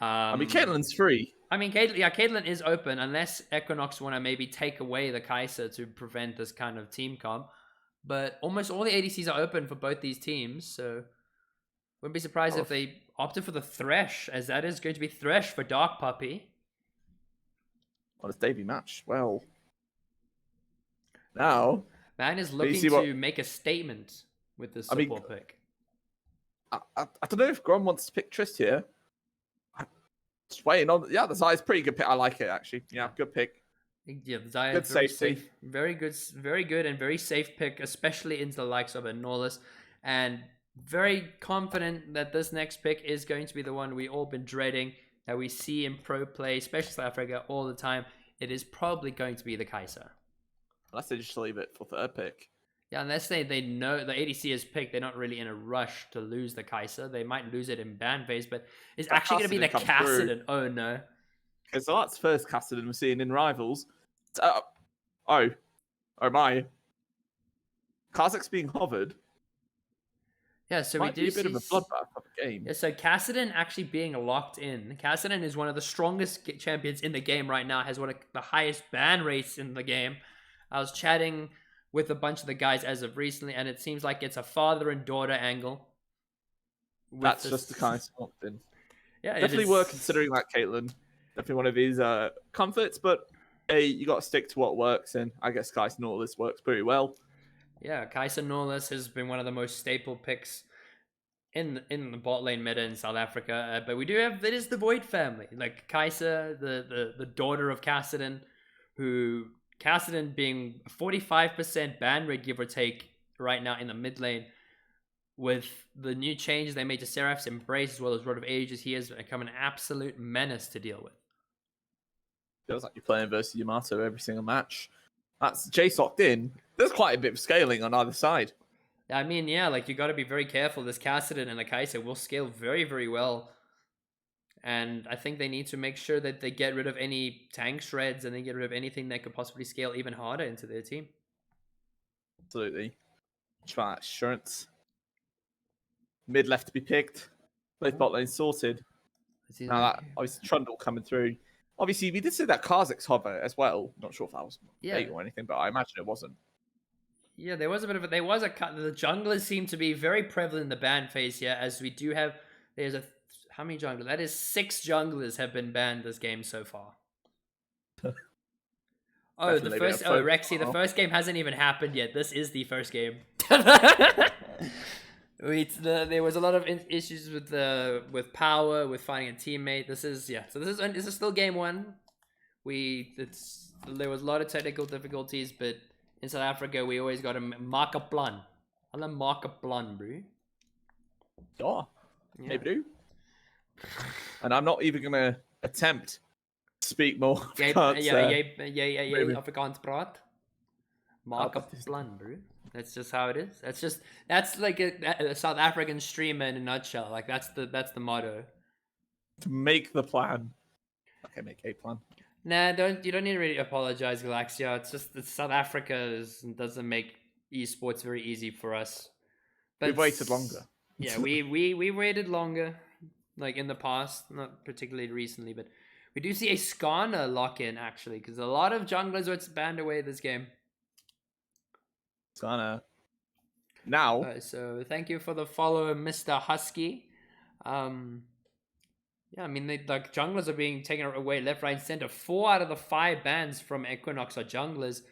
I mean, Caitlyn's free. I mean, Caitlyn is open unless Equinox want to maybe take away the Kai'Sa to prevent this kind of team comp. But almost all the ADCs are open for both these teams, so wouldn't be surprised if they opted for the Thresh, as that is going to be Thresh for Dark Puppy. On his debut match. Well, now... Man is looking to make a statement with this support pick. I don't know if Grom wants to pick Trist here. Just waiting on. Yeah, the Zaya's pretty good pick. I like it actually. Yeah, good pick. Yeah, the Zaya good safety. Very good and very safe pick, especially into the likes of a Norlis. And very confident that this next pick is going to be the one we all been dreading, that we see in pro play, especially South Africa, all the time. It is probably going to be the Kaiser. Unless they just leave it for third pick. Yeah, unless they know the ADC is picked, they're not really in a rush to lose the Kaiser. They might lose it in ban phase, but it's actually going to be the Cassidy. Oh no. Okay, so that's first Cassidy we're seeing in Rivals. Oh my. Kazakh's being hovered. Yeah, so Might we do be a bit see of a bloodbath of a game. Yeah, so Cassidy actually being locked in. Cassidy is one of the strongest champions in the game right now, has one of the highest ban rates in the game. I was chatting with a bunch of the guys as of recently, and it seems like it's a father and daughter angle. That's just the kind of locked in. Yeah, Definitely worth considering that, Caitlin. Definitely one of his comforts, but hey, you got to stick to what works, and I guess Kaiser Nautilus works pretty well. Yeah, Kaiser Nautilus has been one of the most staple picks in the bot lane meta in South Africa, but we do have, it is the Void family, like Kaiser, the daughter of Cassidy, who Cassidy being 45% ban rate, give or take, right now in the mid lane. With the new changes they made to Seraph's Embrace as well as Rod of Ages, he has become an absolute menace to deal with. Feels like you're playing versus Yamato every single match. That's Jace locked in. There's quite a bit of scaling on either side. I mean, yeah, like you got to be very careful. This Cassidy and the Kaiser will scale very, very well. And I think they need to make sure that they get rid of any tank shreds and they get rid of anything that could possibly scale even harder into their team. Absolutely. Try that assurance. Mid left to be picked. Both bot lanes sorted. Now that obviously Trundle coming through. Obviously, we did see that Kazakh's hover as well. Not sure if that was bait or anything, but I imagine it wasn't. Yeah, there was a bit of a. There was a cut. The junglers seem to be very prevalent in the ban phase here, as we do have. There's a. How many junglers? That is 6 junglers have been banned this game so far. Oh, the first. Oh, Rexy, the first game hasn't even happened yet. This is the first game. There was a lot of issues with power, with finding a teammate. This is So this is still game 1. There was a lot of technical difficulties, but in South Africa we always got to mark a plan. I'm gonna mark a plan, bro. Sure. Yeah. Maybe do. And I'm not even gonna attempt to speak more. Jy Afrikaans praat. Mark a plan, bro. That's just how it is. That's like a South African streamer in a nutshell. Like that's the motto. To make the plan. Okay, make a plan. Nah, you don't need to really apologize, Galaxia. It's just that South Africa doesn't make esports very easy for us. But we've waited longer. Yeah, we waited longer, like in the past, not particularly recently, but we do see a Skarner lock in actually, because a lot of junglers were banned away this game. Skarner. Now. So thank you for the follow, Mr. Husky. Yeah, I mean, the junglers are being taken away left, right, and center. 4 out of the 5 bans from Equinox are junglers,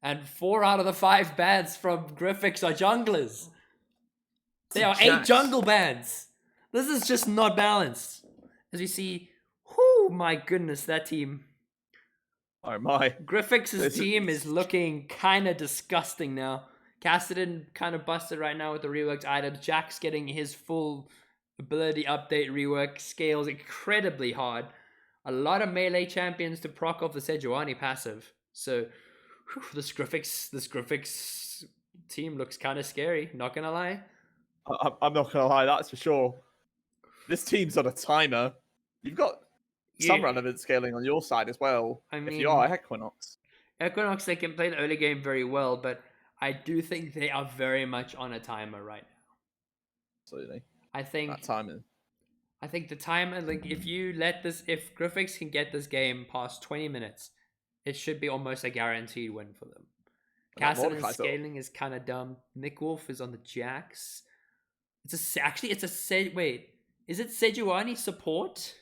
and 4 out of the 5 bans from Grifix are junglers. There are 8 jungle bans. This is just not balanced. As we see, whoo, my goodness, that team. Oh my. Grifix's team is looking kind of disgusting now. Cassidy kind of busted right now with the reworked items. Jack's getting his full ability update rework, scales incredibly hard. A lot of melee champions to proc off the Sejuani passive. So this Grifix team looks kind of scary, not gonna lie. I'm not gonna lie, that's for sure. This team's on a timer. You've got some relevant scaling on your side as well. I mean, if you are Equinox. Equinox, they can play the early game very well, but I do think they are very much on a timer right now. Absolutely. I think that timing. I think the timer, like if Grifix can get this game past 20 minutes, it should be almost a guaranteed win for them. Cassidy's scaling is kind of dumb. Nick Wolf is on the Jax. Wait, is it Sejuani support?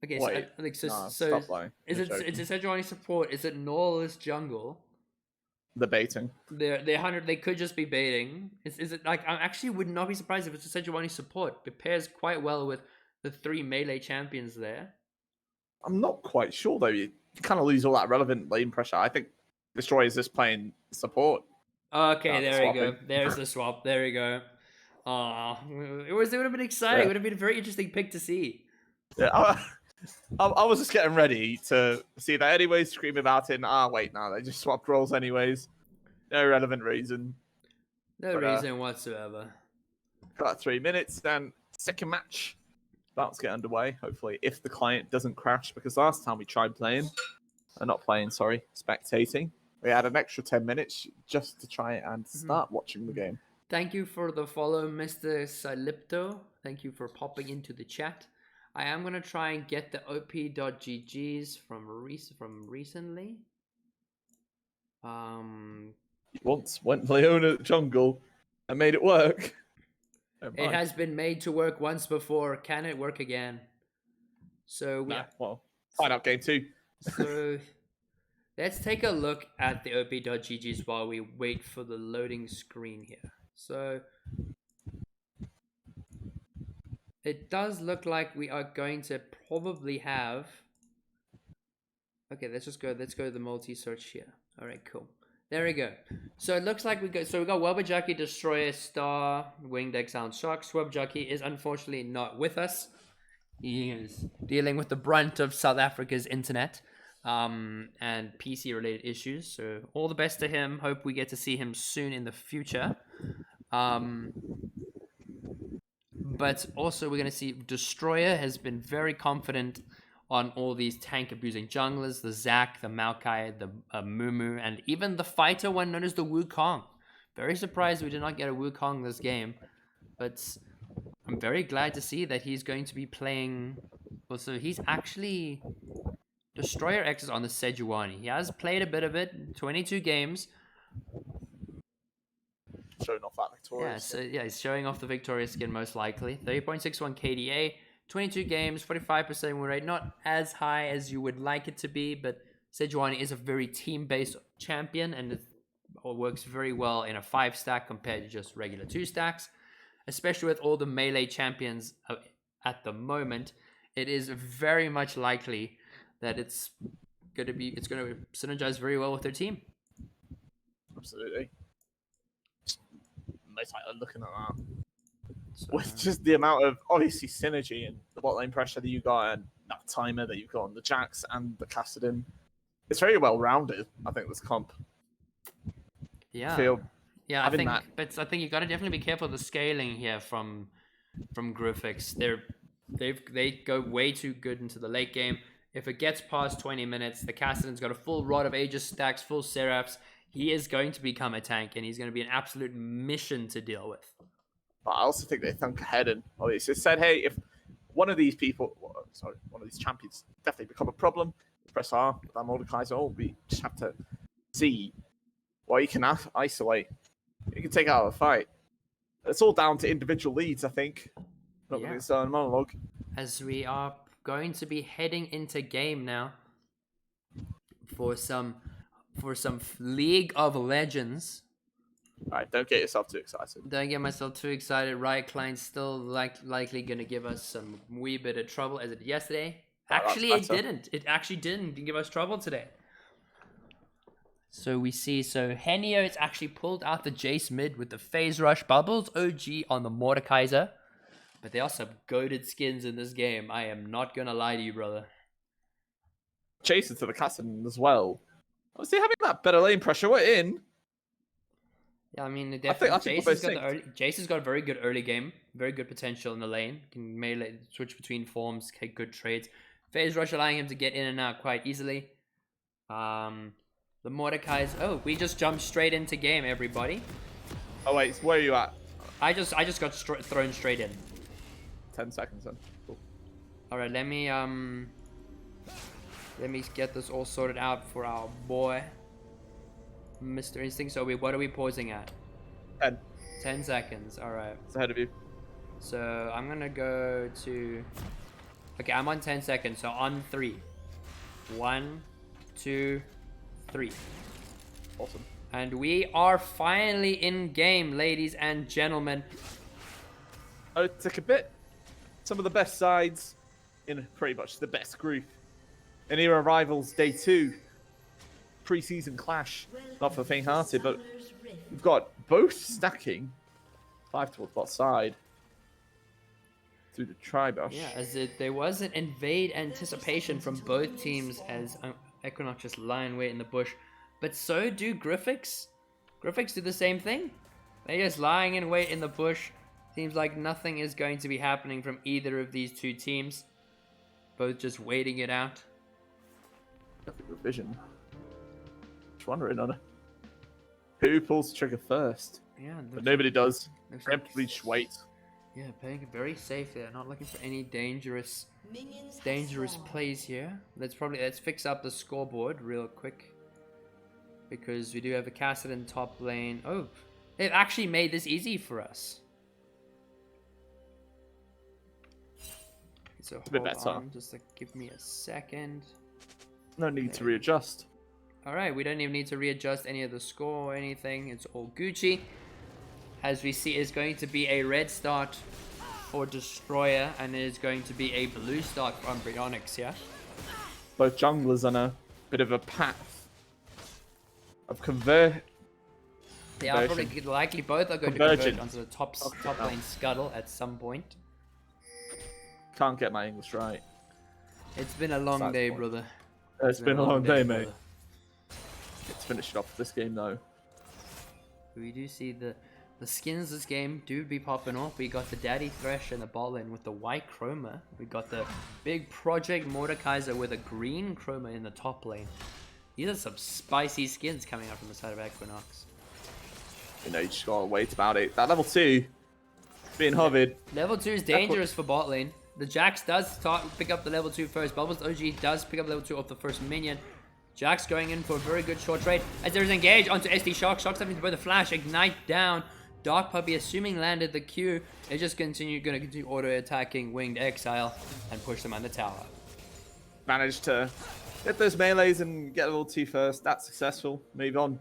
Okay, wait, it's a Sejuani support. Is it Nautilus jungle? The baiting. They could just be baiting. Is it like, I actually would not be surprised if it's a Sejuani support. It pairs quite well with the 3 melee champions there. I'm not quite sure though. You kind of lose all that relevant lane pressure. I think Destroy is just playing support. Okay, there we go. There's the swap. There we go. Oh, it would have been exciting. Yeah. It would have been a very interesting pick to see. Yeah, I was just getting ready to see that anyways, scream about it. And, wait, no, they just swapped roles anyways. No relevant reason. No But, reason whatsoever. Got 3 minutes, then second match. About to get underway, hopefully, if the client doesn't crash, because last time we tried playing, not playing, sorry, spectating, we had an extra 10 minutes just to try and start watching the game. Thank you for the follow, Mr. Salipto. Thank you for popping into the chat. I am going to try and get the op.gg's from recently. Once went Leona jungle and made it work. Oh, It has been made to work once before. Can it work again? So we well, find out game 2. So let's take a look at the op.gg's while we wait for the loading screen here. So it does look like we are going to probably have. Okay, let's go to the multi-search here. All right, cool. There we go. So it looks like we got Wabajaki, Destroyer, Star, Winged Exile, Shark. Swabjaki is unfortunately not with us. He is dealing with the brunt of South Africa's internet and PC related issues. So all the best to him. Hope we get to see him soon in the future. But also we're going to see Destroyer has been very confident on all these tank abusing junglers, the Zac, the Maokai, the Mumu, and even the fighter one known as the Wukong. Very surprised we did not get a Wukong this game, but I'm very glad to see that he's going to be playing. Well, so he's actually Destroyer X is on the Sejuani. He has played a bit of it, 22 games. Showing off that victorious. He's showing off the victorious skin most likely. 30.61 KDA, 22 games, 45% win rate. Not as high as you would like it to be, but Sejuani is a very team-based champion and it works very well in a 5-stack compared to just regular 2 stacks. Especially with all the melee champions at the moment, it is very much likely that it's going to synergize very well with their team. Absolutely. Nice looking at that. So, with just the amount of obviously synergy and the bot lane pressure that you got and that timer that you've got on the Jax and the Kassadin, it's very well rounded. I think this comp. Yeah. I think you got to definitely be careful of the scaling here from Grifix. They go way too good into the late game. If it gets past 20 minutes, the Kassadin's got a full Rod of Aegis stacks, full Seraphs. He is going to become a tank, and he's going to be an absolute mission to deal with. But I also think they think ahead and obviously said, hey, if one of these champions definitely become a problem, press R, that Mordekaiser, or we just have to see what you can isolate. You can take out a fight. It's all down to individual leads, I think. Not going to start a monologue. As we are going to be heading into game now for some League of Legends. Alright, don't get yourself too excited. Don't get myself too excited. Riot Client's still likely going to give us some wee bit of trouble as it did yesterday. Actually, it didn't. It actually didn't give us trouble today. So we see, Henio, it's actually pulled out the Jace mid with the Phase Rush. Bubbles OG on the Mordekaiser. But there are some goated skins in this game. I am not going to lie to you, brother. Chasing to the Kassadin as well. Obviously, having that better lane pressure, we're in. Yeah, I mean, definitely. Jace has got a very good early game. Very good potential in the lane. Can melee, switch between forms, take good trades. Phase Rush allowing him to get in and out quite easily. The Mordekaiser. Oh, we just jumped straight into game, everybody. Oh wait, where are you at? I just got thrown straight in. 10 seconds then. Cool. All right, let me get this all sorted out for our boy, Mr. Instinct. So what are we pausing at? 10. 10 seconds. All right. It's ahead of you. So I'm gonna go to. Okay, I'm on 10 seconds. So on 3. 1, 2, 3. Awesome. And we are finally in game, ladies and gentlemen. Oh, it took a bit. Some of the best sides in pretty much the best group. In Era Rivals Day 2. Pre-season clash. Not for the faint-hearted, but we've got both stacking 5 towards bot side. Through the Tribush. Yeah, there was an invade anticipation from both teams as Equinox just lie in wait in the bush. But so do Grifix. Grifix do the same thing. They're just lying in wait in the bush. Seems like nothing is going to be happening from either of these two teams. Both just waiting it out. Revision. Just wondering on who pulls the trigger first. Yeah, But nobody does. looks like- Preemptively just wait. Yeah, playing it very safe there. Not looking for any dangerous plays here. Let's fix up the scoreboard real quick. Because we do have a Cassidy in top lane. Oh, they've actually made this easy for us. So a bit hold better. on, just give me a second. No need to readjust. Alright, we don't even need to readjust any of the score or anything. It's all Gucci. As we see, it's going to be a red start for Destroyer, and it is going to be a blue start for Embryonics here. Both junglers on a bit of a path of convert. They are probably likely both are going to converge onto the top lane scuttle at some point. Can't get my English right. It's been a long day, brother. It's been a long day, mate. brother. Let's finish it off this game, though. We do see the skins this game do be popping off. We got the Daddy Thresh in the bot lane with the white chroma. We got the big Project Mordekaiser with a green chroma in the top lane. These are some spicy skins coming out from the side of Equinox. You know, you just gotta wait about it. That level 2 being hovered. Level 2 is dangerous for bot lane. The Jax does pick up the level 2 first. Bubbles OG does pick up level 2 off the first minion. Jax going in for a very good short trade. As there is engaged onto SD Shock. Shock's having to burn the flash. Ignite down. Dark Puppy, assuming landed the Q, is just going to continue auto-attacking Winged Exile and push them on the tower. Managed to get those melees and get level 2 first. That's successful. Move on.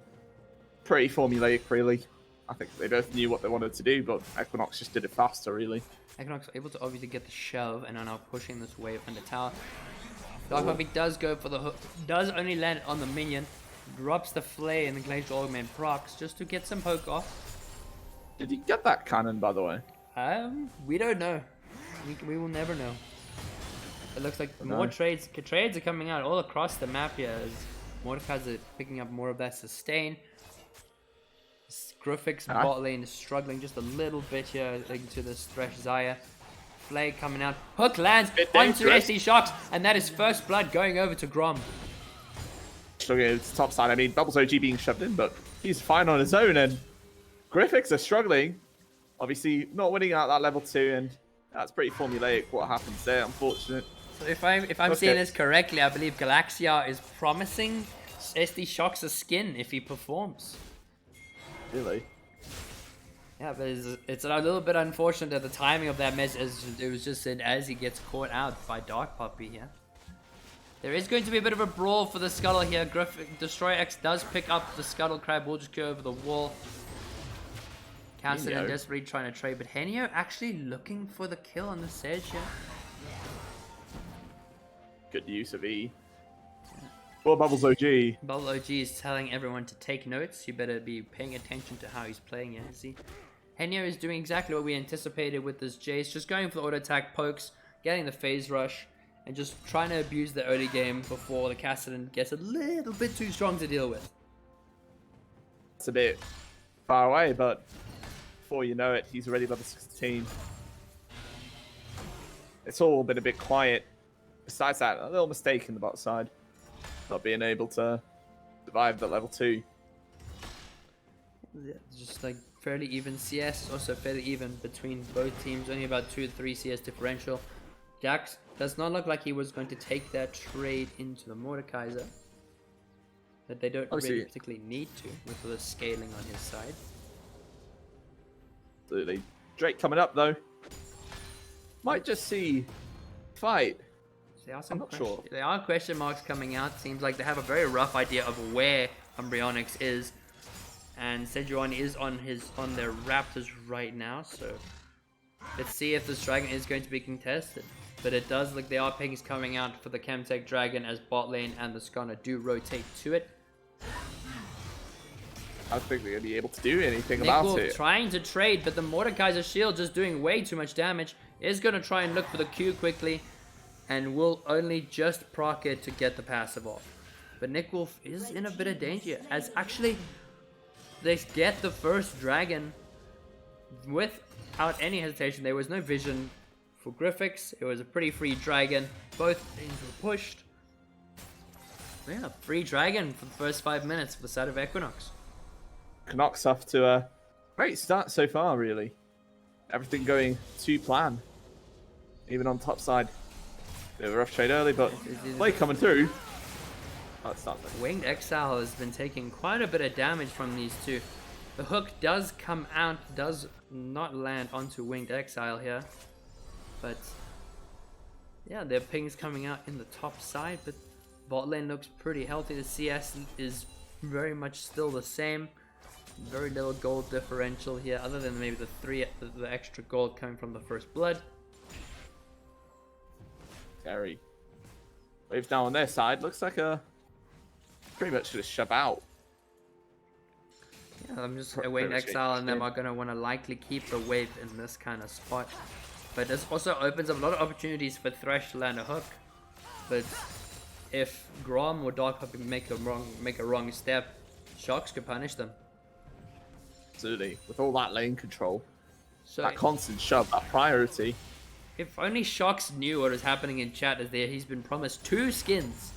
Pretty formulaic, really. I think they both knew what they wanted to do, but Equinox just did it faster, really. Equinox able to obviously get the shove and are now pushing this wave on the tower. Dark Puppy does go for the hook, does only land on the minion, drops the flare and the Glacial Augment procs just to get some poke off. Did he get that cannon, by the way? We don't know. We will never know. It looks like more trades are coming out all across the map here as Mordekaiser is picking up more of that sustain. Grifix bot lane is struggling just a little bit here into this Thresh Zaya. Flag coming out. Hook lands onto SD Shocks, and that is first blood going over to Grom. Looking at his top side, I mean, Bubbles OG being shoved in, but he's fine on his own, and Grifix are struggling. Obviously, not winning out that level 2, and that's pretty formulaic what happens there, unfortunate. So if I'm seeing this correctly, I believe Galaxia is promising SD Shocks a skin if he performs. Really? Yeah, but it's a little bit unfortunate that the timing of that miss it was just in as he gets caught out by Dark Puppy here. There is going to be a bit of a brawl for the Scuttle here. Destroyer X does pick up the Scuttle. Crab will just go over the wall. Cassidy desperately trying to trade, but Henio actually looking for the kill on the Sedge here. Good use of E. Well, Bubbles OG. Bubble OG is telling everyone to take notes. You better be paying attention to how he's playing it. See, Henio is doing exactly what we anticipated with this Jace. Just going for the auto attack pokes, getting the phase rush, and just trying to abuse the early game before the Cassidy gets a little bit too strong to deal with. It's a bit far away, but before you know it, he's already level 16. It's all been a bit quiet. Besides that, a little mistake in the bot side. Not being able to survive the level 2. Yeah, just like fairly even CS, also fairly even between both teams, only about 2 to 3 CS differential. Jax does not look like he was going to take that trade into the Mordekaiser. That they don't really particularly need to with the scaling on his side. Absolutely. Drake coming up though. Might just see fight. I'm not sure. There are question marks coming out. Seems like they have a very rough idea of where Embryonics is, and Sejuani is on their Raptors right now. So let's see if this Dragon is going to be contested. But it does look there are pings coming out for the Chemtech Dragon as bot lane and the Skarner do rotate to it. I think they're going to be able to do anything Nick about Wolf it. trying to trade, but the Mordekaiser shield just doing way too much damage. Is going to try and look for the Q quickly, and will only just proc it to get the passive off. But Nick Wolf is in a bit of danger, as actually they get the first dragon without any hesitation. There was no vision for Grifix. It was a pretty free dragon. Both things were pushed. Yeah, free dragon for the first 5 minutes for the side of Equinox. Equinox off to a great start so far, really. Everything going to plan. Even on top side. Bit of a rough trade early, but play coming through. Oh, it's not there. Winged Exile has been taking quite a bit of damage from these two. The hook does come out, does not land onto Winged Exile here. But yeah, their ping's coming out in the top side, but bot lane looks pretty healthy. The CS is very much still the same. Very little gold differential here, other than maybe the extra gold coming from the first blood. Scary. Wave down on their side. Looks like a pretty much just shove out. Yeah, I'm just Winged Exile and them are going to want to likely keep the wave in this kind of spot. But this also opens up a lot of opportunities for Thresh to land a hook. But if Grom or Dark Puppy make a wrong step, Shocks could punish them. Absolutely. With all that lane control, So that constant shove, that priority. if only Shocks knew what was happening in chat, is there he's been promised 2 skins.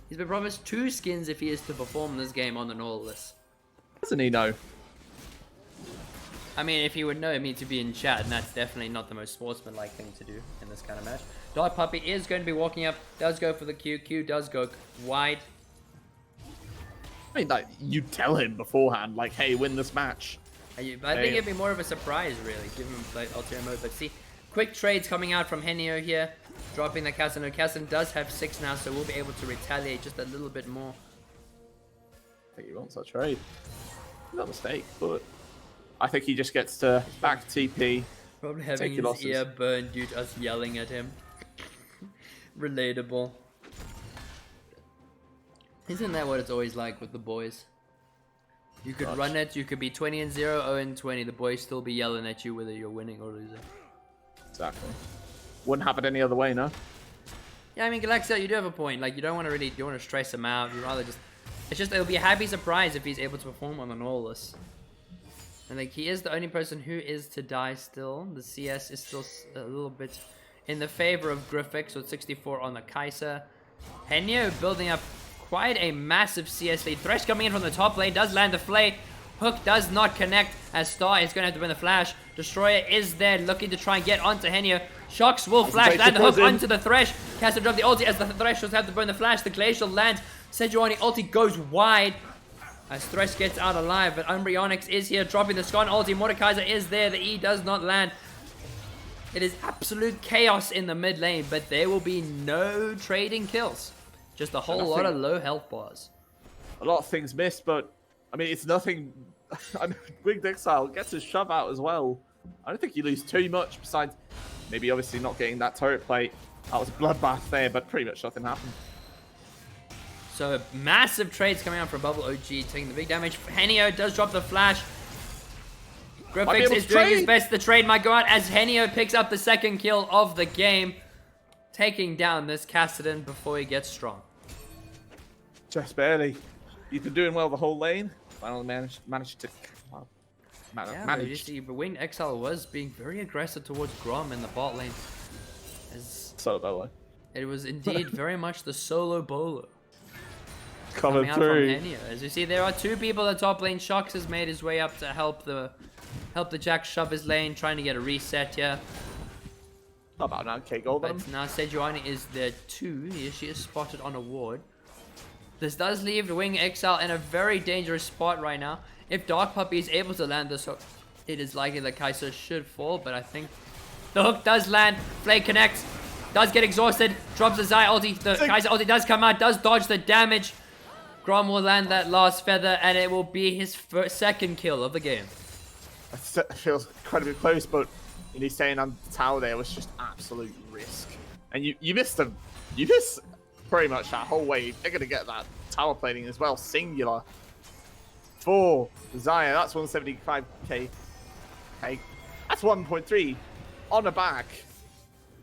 He's been promised 2 skins if he is to perform this game on the Nautilus. Doesn't he know? I mean, if he would know me to be in chat, and that's definitely not the most sportsmanlike thing to do in this kind of match. Dark Puppy is going to be walking up, does go for the Q. Q does go wide. I mean, like, you tell him beforehand, like, hey, win this match. I think it'd be more of a surprise, really, give him like ulterior mode. But see, quick trades coming out from Henio here, dropping the Cassino. Cassino does have 6 now, so we'll be able to retaliate just a little bit more. I think he wants that trade. Not a mistake, but I think he just gets to back TP. Probably having your his ear burned due to us yelling at him. Relatable. Isn't that what it's always like with the boys? You could run it, you could be 20-0, 0-20. The boys still be yelling at you whether you're winning or losing. Exactly. Wouldn't happen any other way, no? Yeah, I mean, Galaxia, you do have a point. Like, you don't want to stress him out. You'd rather just... it'll be a happy surprise if he's able to perform on the Nautilus. And like, he is the only person who is to die still. The CS is still a little bit in the favor of Grifix with 64 on the Kaiser. Henio building up quite a massive CS lead. Thresh coming in from the top lane, does land the flay. Hook does not connect, as Star is going to have to win the flash. Destroyer is there, looking to try and get onto Henio. Shocks will flash, land the hook onto the Thresh. Caster drop the ulti as the Thresh will have to burn the flash. The Glacial lands. Sejuani ulti goes wide as Thresh gets out alive, but Umbreonix is here, dropping the Scon ulti. Mordekaiser is there, the E does not land. It is absolute chaos in the mid lane, but there will be no trading kills. Just a whole lot of low health bars. A lot of things missed, but I mean, it's nothing. I mean, Winged Exile gets his shove out as well. I don't think you lose too much besides maybe obviously not getting that turret plate. That was a bloodbath there, but pretty much nothing happened. So massive trades coming out from Bubble OG, taking the big damage. Henio does drop the flash. Grifix is doing his best. The trade might go out as Henio picks up the 2nd kill of the game, taking down this Kassadin before he gets strong. Just barely. He's been doing well the whole lane. Finally managed to manage. But Winged Exile was being very aggressive towards Grom in the bot lane. Solo bolo. It was indeed very much the solo bolo. Coming out through. From Henio. As you see, there are 2 people at top lane. Shocks has made his way up to help the Jack shove his lane, trying to get a reset here. How about now, K gold on him? But now Sejuani is there too. She is spotted on a ward. This does leave the Winged Exile in a very dangerous spot right now. If Dark Puppy is able to land this hook, it is likely that Kaiser should fall, but I think the hook does land. Flay connects, does get exhausted, drops the Zai ulti. The Kaiser ulti does come out, does dodge the damage. Grom will land that last feather, and it will be his 2nd kill of the game. It feels incredibly close, but he's staying on the tower there was just absolute risk. And you missed them. You missed pretty much that whole wave. They're going to get that tower plating as well, singular. for Zaya. That's 175k. Okay, that's 1.3 on the back.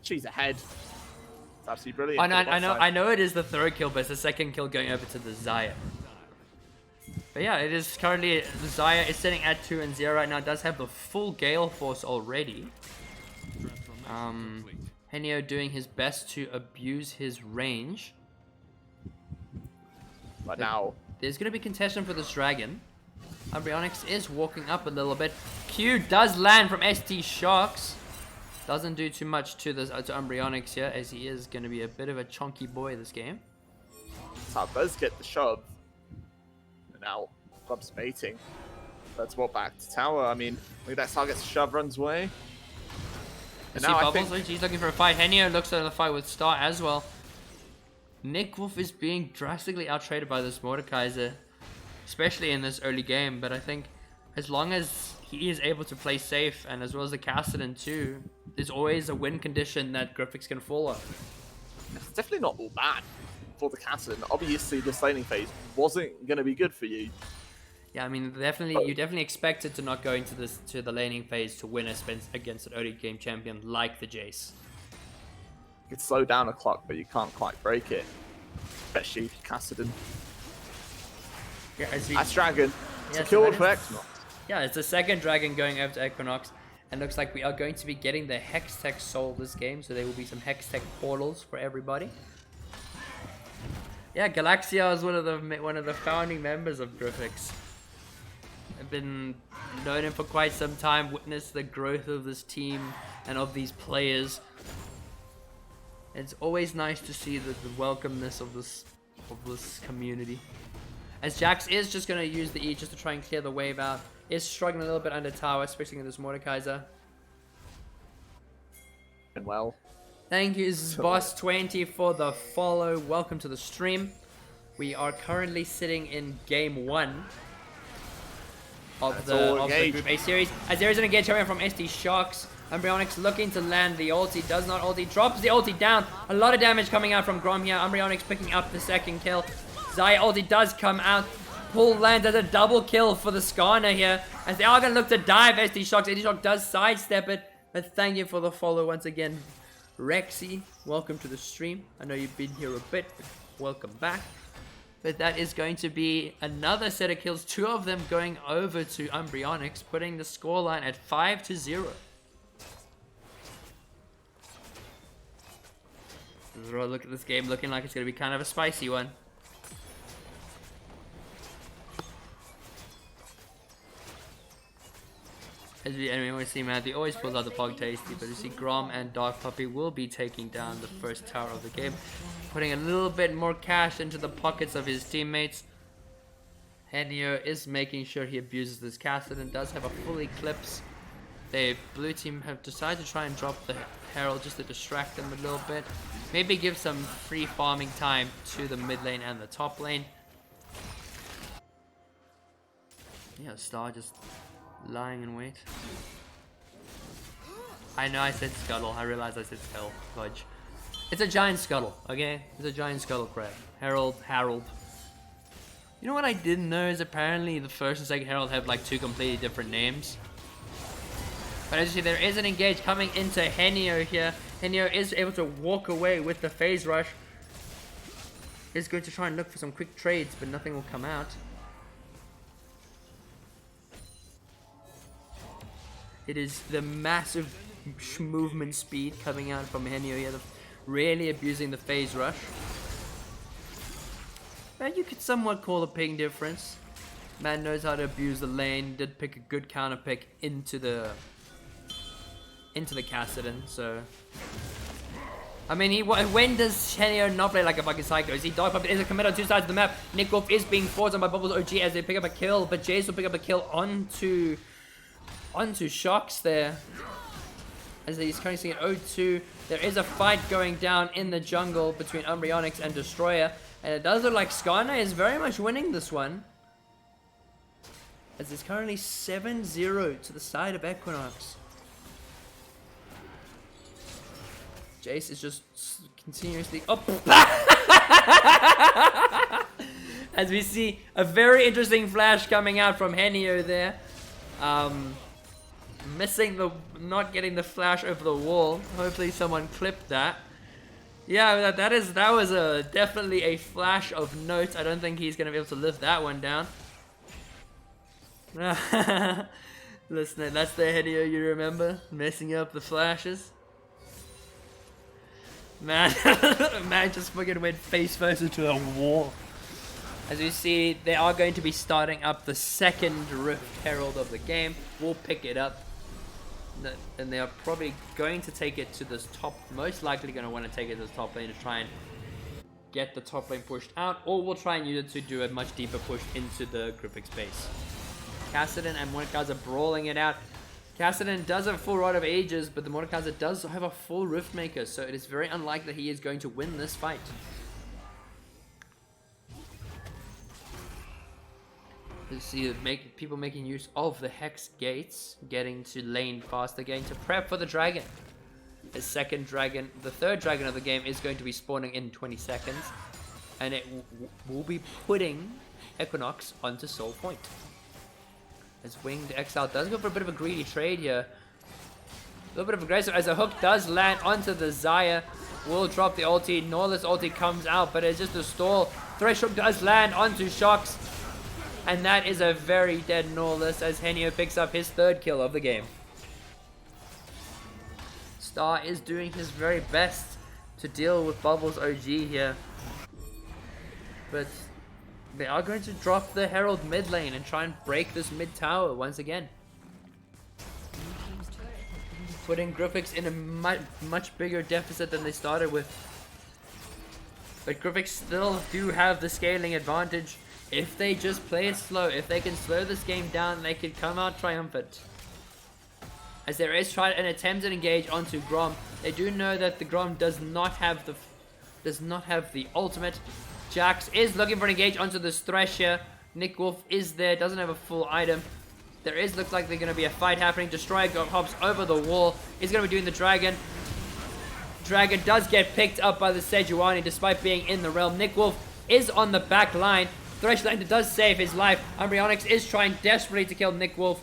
She's ahead. It's absolutely brilliant. I know it is the third kill, but it's the second kill going over to the Zaya. But yeah, it is currently, the Zaya is sitting at 2-0 right now. It does have the full Gale Force already. Henio doing his best to abuse his range. But now, there's going to be contention for this dragon. Umbreonix is walking up a little bit. Q does land from ST Sharks. Doesn't do too much to this to Umbreonix here, as he is going to be a bit of a chunky boy this game. Top does get the shove. And now, Club's baiting. Let's walk back to tower. I mean, look at that target's shove, runs away. And See now I Bubbles, think... he's looking for a fight. Henio looks at the fight with Star as well. Nick Wolf is being drastically outtraded by this Mordekaiser, especially in this early game, but I think as long as he is able to play safe, and as well as the Cassidy too, there's always a win condition that Grifix can fall on. It's definitely not all bad for the Cassidy. Obviously, this laning phase wasn't going to be good for you. Yeah, I mean, you definitely expected to not go into the laning phase to win against an early game champion like the Jace. You could slow down a clock, but you can't quite break it. Especially Cassidy. Yeah, That's Dragon. Yeah, Secured for Equinox. Yeah, it's the second dragon going over to Equinox. And looks like we are going to be getting the Hextech Soul this game. So there will be some Hextech portals for everybody. Yeah, Galaxia is one of the founding members of Grifix. I've been known him for quite some time, witnessed the growth of this team and of these players. It's always nice to see the welcomeness of this community. As Jax is just going to use the E just to try and clear the wave out. Is struggling a little bit under tower, especially in this Mordekaiser. And well. Thank you, Boss20, for the follow. Welcome to the stream. We are currently sitting in game 1 of the Group A series. As there is an engage coming from ST Sharks. Umbreonix looking to land the ulti, does not ulti, drops the ulti down. A lot of damage coming out from Grom here. Umbreonix picking up the second kill. Zaya ulti does come out. Pull lands as a double kill for the Skarner here. As they are going to look to dive ST Sharks. ST Shark does sidestep it. But thank you for the follow once again. Rexy, welcome to the stream. I know you've been here a bit, but welcome back. But that is going to be another set of kills. 2 of them going over to Umbreonix, putting the scoreline at 5-0. Look at this game looking like it's going to be kind of a spicy one. As we always see, Matthew always pulls out the Pog Tasty, but you see Grom and Dark Puppy will be taking down the first tower of the game, putting a little bit more cash into the pockets of his teammates. Henio is making sure he abuses this Cassidy and does have a full Eclipse. The blue team have decided to try and drop the Herald just to distract them a little bit. Maybe give some free farming time to the mid lane and the top lane. Yeah, Star just lying in wait. I know I said scuttle. I realized I said skull. Fudge. It's a giant scuttle, okay? It's a giant scuttle crab. Harold. You know what I didn't know is apparently the first and second Herald have like 2 completely different names. But as you see, there is an engage coming into Henio here. Henio is able to walk away with the phase rush. Is going to try and look for some quick trades, but nothing will come out. It is the massive movement speed coming out from Henio here, really abusing the phase rush. But you could somewhat call a ping difference. Man knows how to abuse the lane. Did pick a good counter pick into the Cassidy, so I mean, when does Henio not play like a fucking psycho? Is he Dark Puppet? Is a commit on 2 sides of the map? Nick Wolf is being forced on by Bubbles OG as they pick up a kill, but Jace will pick up a kill onto Sharks there. As he's currently seeing an 0-2. There is a fight going down in the jungle between Umbreonix and Destroyer. And it does look like Skarner is very much winning this one. As it's currently 7-0 to the side of Equinox. Jace is just continuously up. As we see a very interesting flash coming out from Henio there. Not getting the flash over the wall. Hopefully someone clipped that. Yeah, that was definitely a flash of note. I don't think he's gonna be able to lift that one down. Listen, that's the Henio you remember, messing up the flashes. Man, man just fucking went face first into a wall. As you see, they are going to be starting up the second Rift Herald of the game. We'll pick it up. And they are probably going to take it to this top, most likely going to want to take it to the top lane to try and get the top lane pushed out, or we'll try and use it to do a much deeper push into the Grifix base. Kassadin and Mordekaiser brawling it out. Kassadin does have a full Rod of Ages, but the Mordekaiser does have a full Riftmaker, so it is very unlikely that he is going to win this fight. You see people making use of the Hex Gates, getting to lane faster, getting to prep for the dragon. The third dragon of the game is going to be spawning in 20 seconds, and it will be putting Equinox onto Soul Point. As Winged Exile does go for a bit of a greedy trade here. A little bit of aggressive as a hook does land onto the Xayah. Will drop the ulti. Norless ulti comes out, but it's just a stall. Thresh hook does land onto Shox. And that is a very dead Norless as Henio picks up his third kill of the game. Star is doing his very best to deal with Bubbles OG here. But they are going to drop the Herald mid lane and try and break this mid tower once again. Putting Grifix in a much bigger deficit than they started with. But Grifix still do have the scaling advantage. If they just play it slow, if they can slow this game down, they could come out triumphant. As there is an attempt to engage onto Grom. They do know that the Grom does not have the ultimate. Jax is looking for an engage onto this Thresh here. Nick Wolf is there, doesn't have a full item. Looks like there's going to be a fight happening. Destroyer hops over the wall. He's going to be doing the dragon. Dragon does get picked up by the Sejuani despite being in the realm. Nick Wolf is on the back line. Threshland does save his life. Umbreonix is trying desperately to kill Nick Wolf.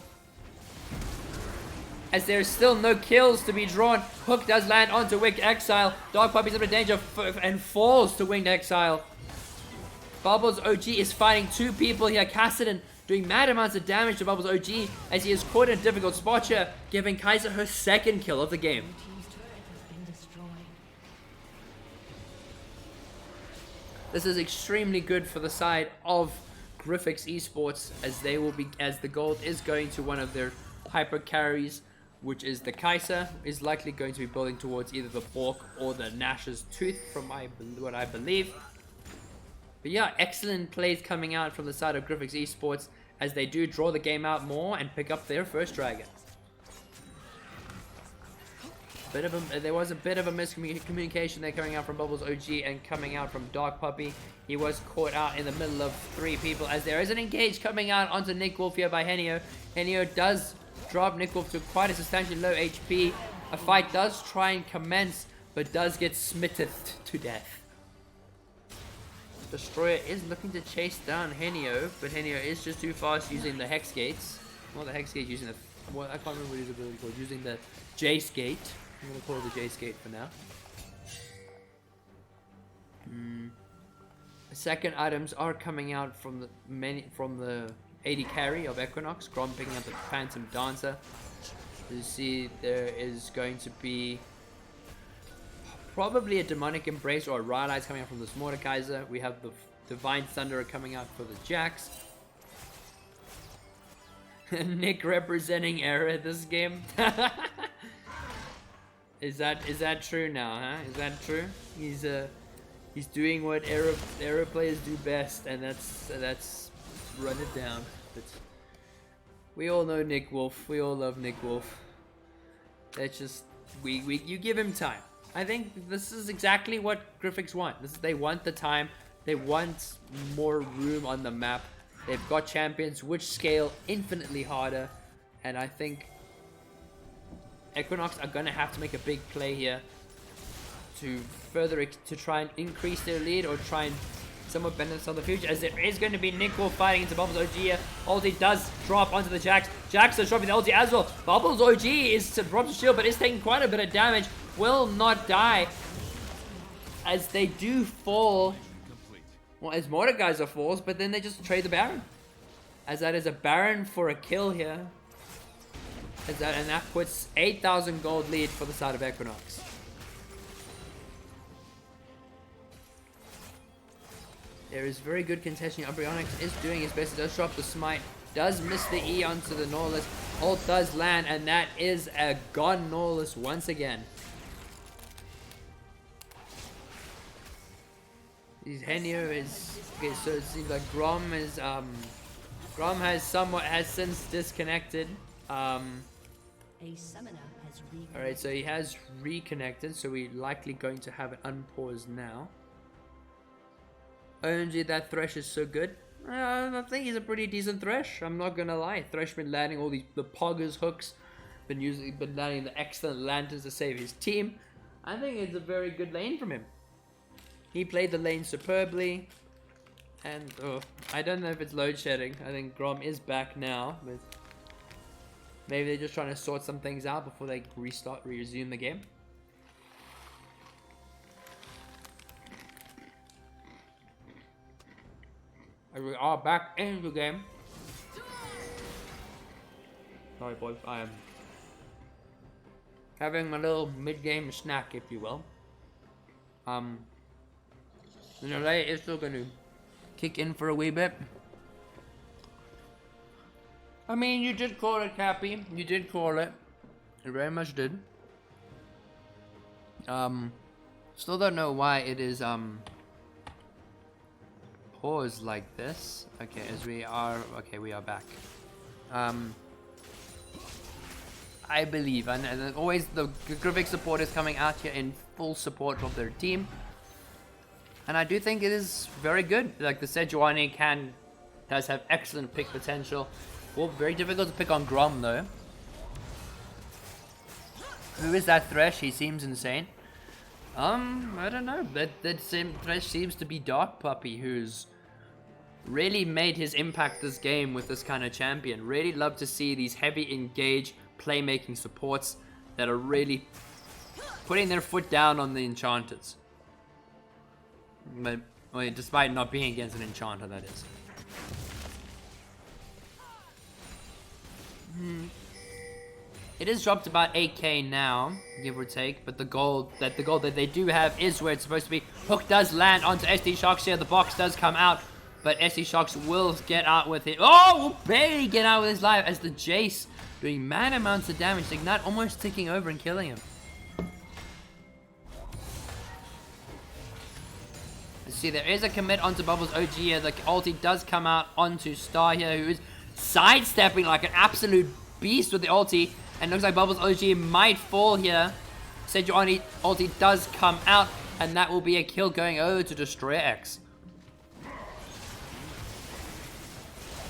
As there's still no kills to be drawn. Hook does land onto Winged Exile. Dog Puppy's in danger and falls to Winged Exile. Bubbles OG is fighting two people here. Kassadin doing mad amounts of damage to Bubbles OG as he is caught in a difficult spot here, giving Kaiser her second kill of the game. This is extremely good for the side of Grifix Esports as the gold is going to one of their hyper carries, which is the Kaiser, is likely going to be building towards either the Bork or the Nash's Tooth from what I believe. But yeah, excellent plays coming out from the side of Grifix Esports as they do draw the game out more and pick up their first dragon. There was a bit of a miscommunication there coming out from Bubbles OG and coming out from Dark Puppy. He was caught out in the middle of three people as there is an engage coming out onto Nick Wolf here by Henio. Henio does drop Nick Wolf to quite a substantially low HP. A fight does try and commence, but does get smitten to death. Destroyer is looking to chase down Henio, but Henio is just too fast using the Hex Gates. Well, the Hex Gate using the... Well, I can't remember what his ability called. Using the Jace Gate. I'm going to call it the Jace Gate for now. The second items are coming out from the AD carry of Equinox. Grom picking up the Phantom Dancer. As you see, there is going to be probably a Demonic Embrace or a Rylai's coming out from this Mordekaiser. We have the Divine Thunderer coming out for the Jax. Nick representing Era this game. Is that true now, huh? Is that true? He's doing what Era players do best, and that's run it down. But we all know Nick Wolf. We all love Nick Wolf. That's just you give him time. I think this is exactly what Grifix want. They want the time. They want more room on the map. They've got champions which scale infinitely harder, and I think Equinox are going to have to make a big play here to try and increase their lead or try and some more benefits of the future, as there is going to be Nickel fighting into Bubbles OG here. Ulti does drop onto the Jax. Jax is dropping the ulti as well. Bubbles OG is to drop the shield, but is taking quite a bit of damage. Will not die, as they do fall. Well, as Mordekaiser falls, but then they just trade the Baron. As that is a Baron for a kill here. And that puts 8,000 gold lead for the side of Equinox. There is very good contesting. Embryonics is doing his best. It does drop the smite. Does miss the E onto the Norlis. Ult does land, and that is a gone Norlis once again. Henio is okay, so it seems like Grom is Grom has since disconnected. A summoner has Alright, so he has reconnected, so we're likely going to have it unpaused now. OMG, that Thresh is so good. I think he's a pretty decent Thresh, I'm not gonna lie. Thresh been landing all the poggers hooks, been landing the excellent lanterns to save his team. I think it's a very good lane from him. He played the lane superbly, and I don't know if it's load shedding. I think Grom is back now, but maybe they're just trying to sort some things out before they resume the game. And we are back in the game. Sorry boys, I am having my little mid-game snack, if you will. The delay is still going to kick in for a wee bit. I mean, you did call it, Cappy. You did call it. You very much did. Still don't know why it is, paused like this. Okay, we are back. I believe, and always the Grifix support is coming out here in full support of their team. And I do think it is very good. Like the Sejuani does have excellent pick potential. Well, very difficult to pick on Grom though. Who is that Thresh? He seems insane. I don't know. That same Thresh seems to be Dark Puppy, who's really made his impact this game with this kind of champion. Really love to see these heavy engage playmaking supports that are really putting their foot down on the enchanters. But well, despite not being against an enchanter, that is. It is dropped about 8k now, give or take, but the gold that they do have is where it's supposed to be. Hook does land onto SD Shocks here. The box does come out, but SD Shocks will get out with it. Oh, will barely get out with his life as the Jace doing mad amounts of damage. Ignite almost taking over and killing him. See, there is a commit onto Bubbles OG here. The ulti does come out onto Star here, who is sidestepping like an absolute beast with the ulti. And looks like Bubbles OG might fall here. Sejuani ulti does come out, and that will be a kill going over to Destroyer X.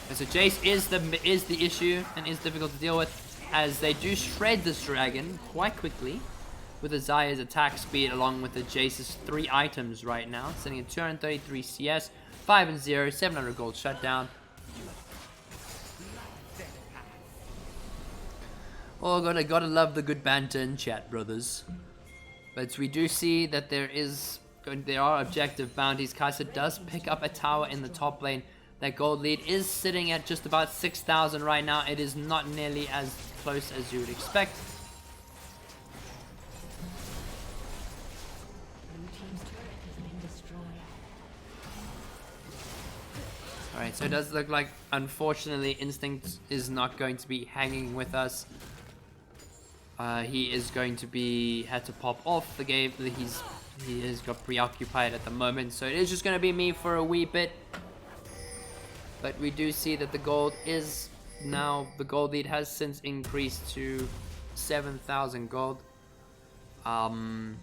And so Jace is the issue and is difficult to deal with, as they do shred this dragon quite quickly with Azaya's attack speed along with the Jace's 3 items right now, sitting at 233 CS, 5 and 0, 700 gold shutdown. Oh, gotta love the good banter in chat, brothers. But we do see that there are objective bounties. Kai'Sa does pick up a tower in the top lane. That gold lead is sitting at just about 6,000 right now. It is not nearly as close as you would expect. Alright, so it does look like, unfortunately, Instinct is not going to be hanging with us. He is going to had to pop off the game. He has got preoccupied at the moment, so it is just going to be me for a wee bit. But we do see that the gold lead has since increased to 7,000 gold. And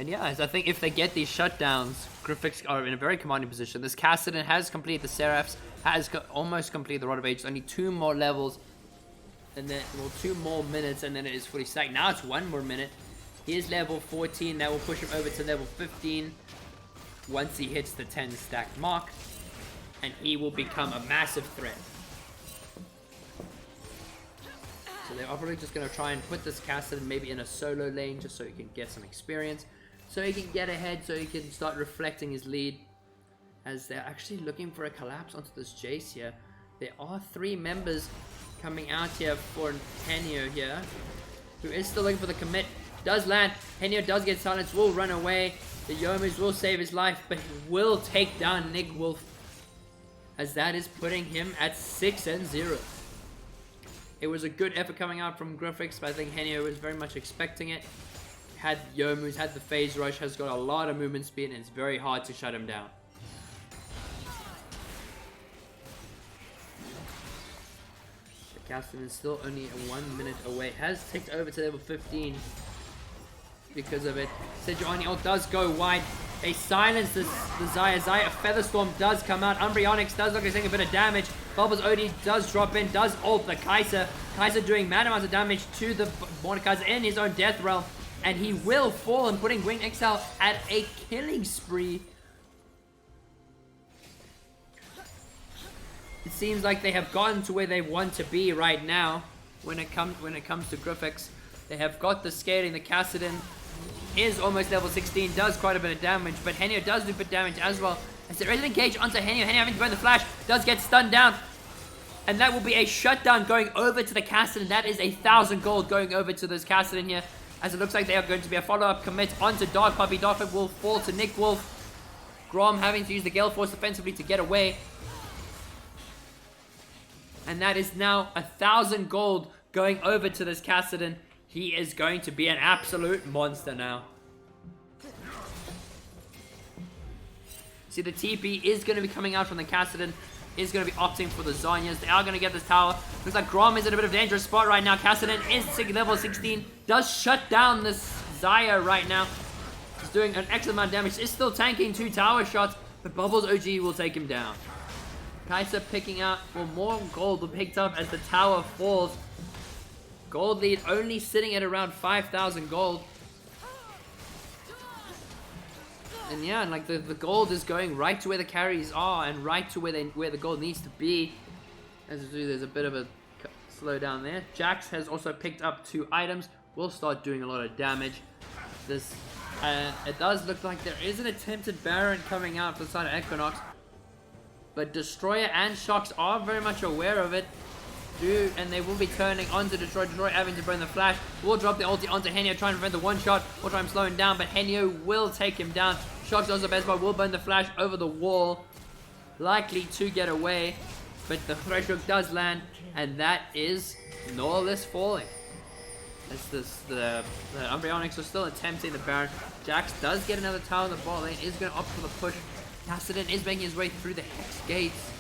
yeah, I think if they get these shutdowns, Grifix are in a very commanding position. This Kassadin has completed the Seraphs, has almost completed the Rod of Ages. Only 2 more levels, and then 2 more minutes, and then it is fully stacked. Now it's 1 more minute. He is level 14. That will push him over to level 15. once he hits the 10 stack mark, and he will become a massive threat. So they're probably just going to try and put this Cassidy maybe in a solo lane just so he can get some experience, so he can get ahead, so he can start reflecting his lead, as they're actually looking for a collapse onto this Jace here. There are 3 members coming out here for Henio here, who is still looking for the commit. Does land. Henio does get silenced, will run away. The Yomus will save his life, but he will take down Nick Wolf, as that is putting him at 6-0. It was a good effort coming out from Grifix, but I think Henio was very much expecting it. Had Yomus, had the phase rush, has got a lot of movement speed, and it's very hard to shut him down. Gaston is still only 1 minute away. Has ticked over to level 15 because of it. Sejuani ult does go wide. They silence the Xayah. Xayah, a Featherstorm does come out. Umbreonix does look like he's taking a bit of damage. Bubbles OD does drop in, does ult the Kai'Sa. Kai'Sa doing mad amounts of damage to the Mordekaiser in his own death realm. And he will fall, and putting Winged Exile at a killing spree. It seems like they have gotten to where they want to be right now when it comes to Grifix. They have got the scaling. The Kassadin is almost level 16, does quite a bit of damage, but Henio does do a bit of damage as well. As the Resident Cage onto Henio. Henio having to burn the flash, does get stunned down. And that will be a shutdown going over to the Kassadin. That is 1,000 gold going over to this Kassadin here, as it looks like they are going to be a follow-up commit onto Dark Puppy. Dark Puppy will fall to Nick Wolf. Grom having to use the Gale Force defensively to get away. And that is now 1,000 gold going over to this Kassadin. He is going to be an absolute monster now. See, the TP is going to be coming out from the Kassadin. Is going to be opting for the Zhonya's. They are going to get this tower. Looks like Grom is in a bit of a dangerous spot right now. Kassadin is level 16. Does shut down this Xayah right now. He's doing an excellent amount of damage. Is still tanking 2 tower shots, but Bubbles OG will take him down. Kai'Sa picking out for more gold, will picked up as the tower falls. Gold lead only sitting at around 5,000 gold. And yeah, like the gold is going right to where the carries are, and right to where the gold needs to be. As there's a bit of a slowdown there. Jax has also picked up 2 items. Will start doing a lot of damage. This it does look like there is an attempted Baron coming out for the side of Equinox. But Destroyer and Shocks are very much aware of it. And they will be turning onto Destroyer. Destroyer having to burn the flash. Will drop the ulti onto Henio, trying to prevent the one-shot. Will try and slow him down, but Henio will take him down. Shocks also best part, will burn the flash over the wall. Likely to get away. But the Threshold does land, and that is Norless falling. As the Umbreonix are still attempting the Baron. Jax does get another tower in the bot lane. Is going to opt for the push. Kassadin is making his way through the Hex Gates.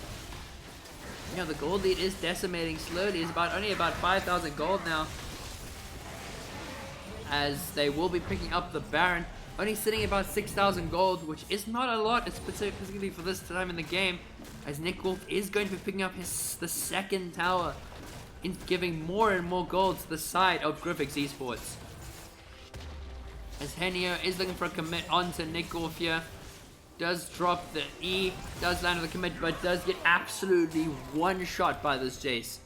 You know, the gold lead is decimating slowly. It's only about 5,000 gold now. As they will be picking up the Baron. Only sitting at about 6,000 gold, which is not a lot, specifically for this time in the game. As Nick Wolf is going to be picking up the 2nd tower. Giving more and more gold to the side of Grifix Esports. As Henio is looking for a commit onto Nick Wolf here. Does drop the E, does land on the commit, but does get absolutely one-shot by this Jace.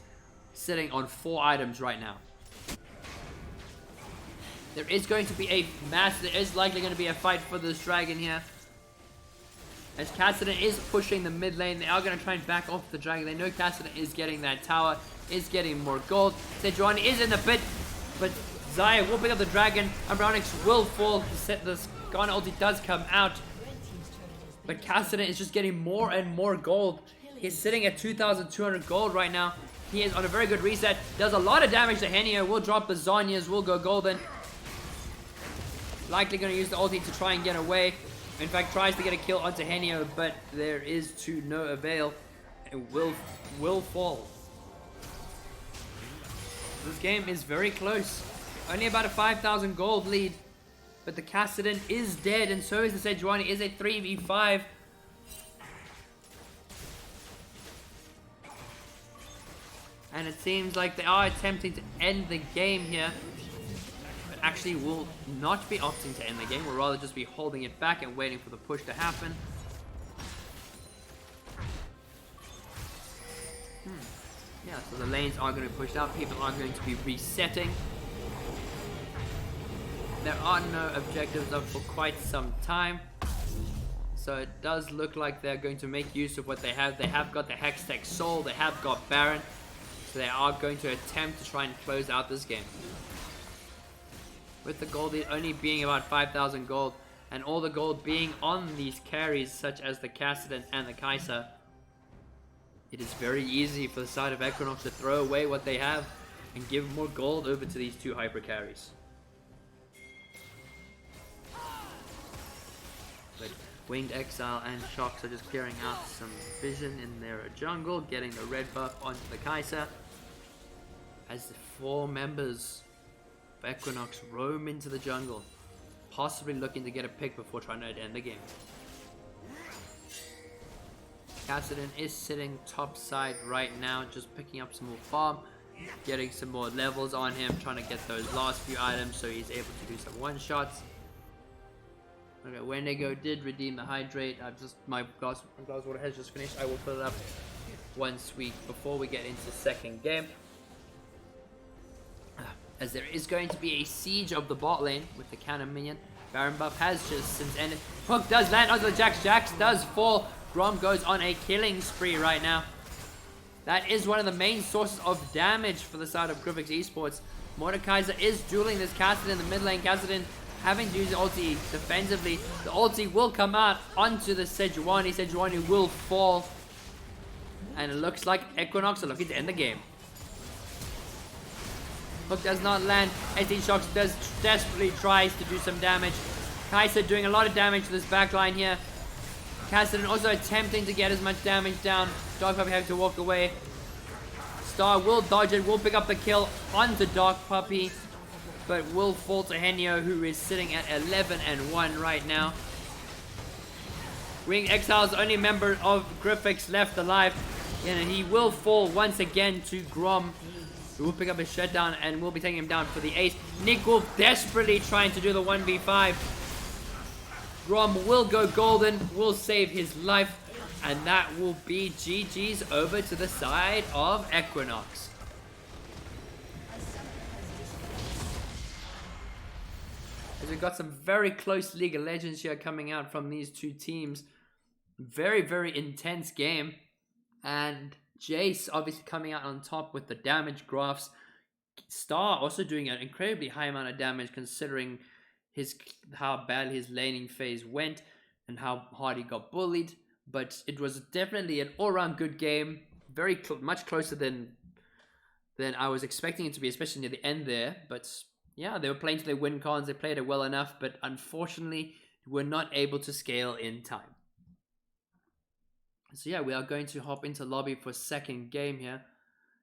Sitting on 4 items right now. There is going to be a there is likely going to be a fight for this dragon here. As Kassadin is pushing the mid lane, they are going to try and back off the dragon. They know Kassadin is getting that tower, is getting more gold. Sejuani is in the pit, but Xayah will pick up the dragon. Umbreonix will fall. This Ghana ulti does come out. But Kassadin is just getting more and more gold. He's sitting at 2,200 gold right now. He is on a very good reset. Does a lot of damage to Henio. Will drop the Zhonya's. Will go golden. Likely going to use the ulti to try and get away. In fact, tries to get a kill onto Henio, but there is to no avail. And will fall. This game is very close. Only about a 5,000 gold lead. But the Kassadin is dead, and so is the Sejuani. Is a 3v5. And it seems like they are attempting to end the game here. But actually will not be opting to end the game. We'll rather just be holding it back and waiting for the push to happen. Yeah, so the lanes are going to be pushed out. People are going to be resetting. There are no objectives up for quite some time. So it does look like they're going to make use of what they have. They have got the Hextech Soul. They have got Baron. So they are going to attempt to try and close out this game. With the gold only being about 5,000 gold. And all the gold being on these carries such as the Kassadin and the Kai'Sa. It is very easy for the side of Equinox to throw away what they have and give more gold over to these two hyper carries. But Winged Exile and Shocks are just clearing out some vision in their jungle, getting the red buff onto the Kai'Sa. As the 4 members of Equinox roam into the jungle, possibly looking to get a pick before trying to end the game. Kassadin is sitting top side right now, just picking up some more farm, getting some more levels on him, trying to get those last few items so he's able to do some one-shots. Okay, Wendigo did redeem the hydrate. My glass water has just finished. I will fill it up before we get into the second game. As there is going to be a siege of the bot lane with the cannon minion. Baron buff has just since ended. Hook does land onto the Jax. Jax does fall. Grom goes on a killing spree right now. That is one of the main sources of damage for the side of Grifix Esports. Mordekaiser is dueling this Kassadin in the mid lane. Kassadin having to use the ulti defensively. The ulti will come out onto the Sejuani. Sejuani will fall. And it looks like Equinox are looking to end the game. Hook does not land. SD Shocks does desperately tries to do some damage. Kai'Sa doing a lot of damage to this backline here. Kassadin also attempting to get as much damage down. Dark Puppy having to walk away. Star will dodge it, will pick up the kill onto Dark Puppy, but will fall to Henio, who is sitting at 11-1 right now. Winged Exile's only member of Grifix left alive, and he will fall once again to Grom, who will pick up his shutdown and will be taking him down for the ace. Nick Wolf desperately trying to do the 1v5. Grom will go golden, will save his life, and that will be GG's over to the side of Equinox. As we've got some very close League of Legends here coming out from these two teams. Very, very intense game. And Jace obviously coming out on top with the damage graphs. Star also doing an incredibly high amount of damage considering how bad his laning phase went and how hard he got bullied. But it was definitely an all-round good game. Very much closer than I was expecting it to be, especially near the end there. But yeah, they were playing to their win cons. They played it well enough, but unfortunately were not able to scale in time. So yeah, we are going to hop into lobby for second game here.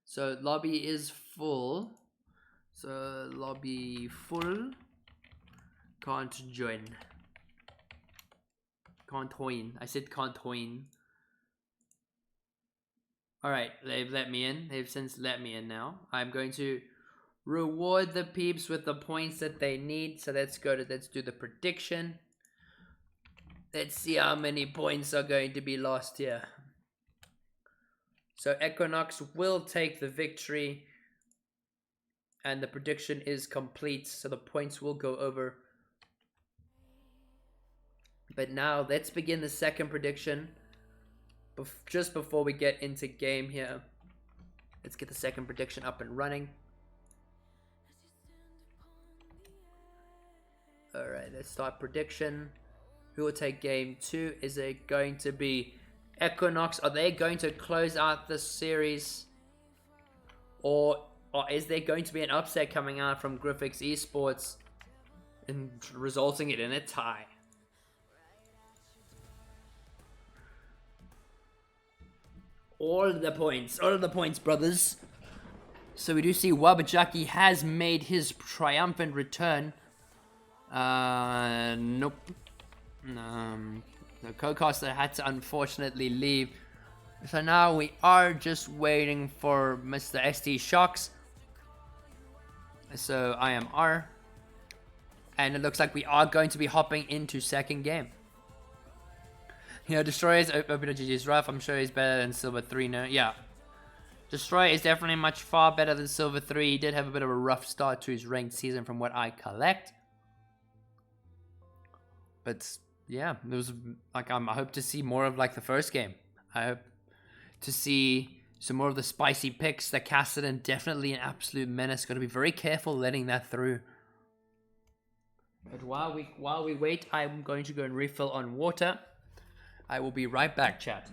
So lobby is full. So lobby full. Can't join. Can't join. I said can't join. Alright, they've let me in. They've since let me in now. I'm going to reward the peeps with the points that they need. So let's do the prediction. Let's see how many points are going to be lost here. So Equinox will take the victory. And the prediction is complete. So the points will go over. But now let's begin the second prediction. Just before we get into game here. Let's get the second prediction up and running. Alright, let's start prediction. Who will take game 2? Is it going to be Equinox? Are they going to close out the series? Or is there going to be an upset coming out from Grifix Esports and resulting it in a tie? All of the points, brothers. So we do see Wabajaki has made his triumphant return. Nope. The co-caster had to unfortunately leave. So now we are just waiting for Mr. SD Shocks. So I am R. And it looks like we are going to be hopping into second game. You know, Destroyer's OPWG is rough. I'm sure he's better than Silver 3 now. Yeah. Destroyer is definitely much far better than Silver 3. He did have a bit of a rough start to his ranked season from what I collect. But yeah, there was like I hope to see more of like the first game. I hope to see some more of the spicy picks. The Cassidy definitely an absolute menace. Got to be very careful letting that through. But while we wait, I'm going to go and refill on water. I will be right back, chat.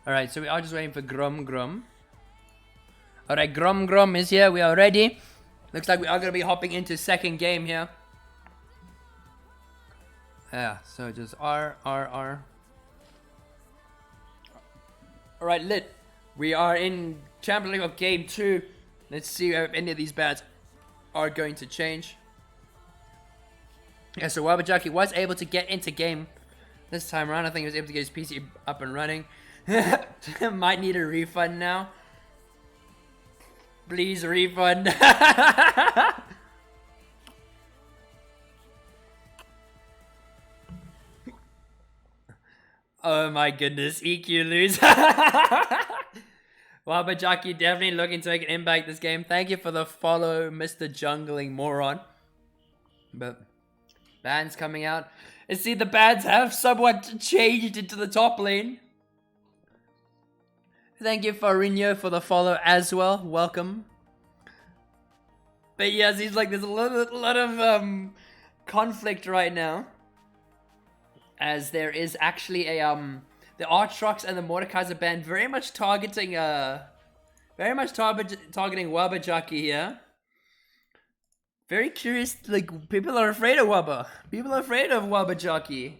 Alright, so we are just waiting for Grum Grum. Alright, Grum Grum is here. We are ready. Looks like we are going to be hopping into second game here. Yeah, so just R. Alright, lit. We are in Champions League of Game 2. Let's see if any of these bats are going to change. Yeah, so Wabajaki was able to get into game this time around. I think he was able to get his PC up and running. Might need a refund now. Please refund. Oh my goodness, EQ lose. Wabajaki definitely looking to make an impact this game. Thank you for the follow, Mr. Jungling Moron. But bans coming out. And see, the bans have somewhat changed into the top lane. Thank you, Farinho, for the follow as well. Welcome. But yeah, seems like there's a lot of conflict right now. As there is actually a the Archrox and the Mordekaiser band very much targeting Wabajaki here. Very curious, like people are afraid of Waba. People are afraid of Wabajaki.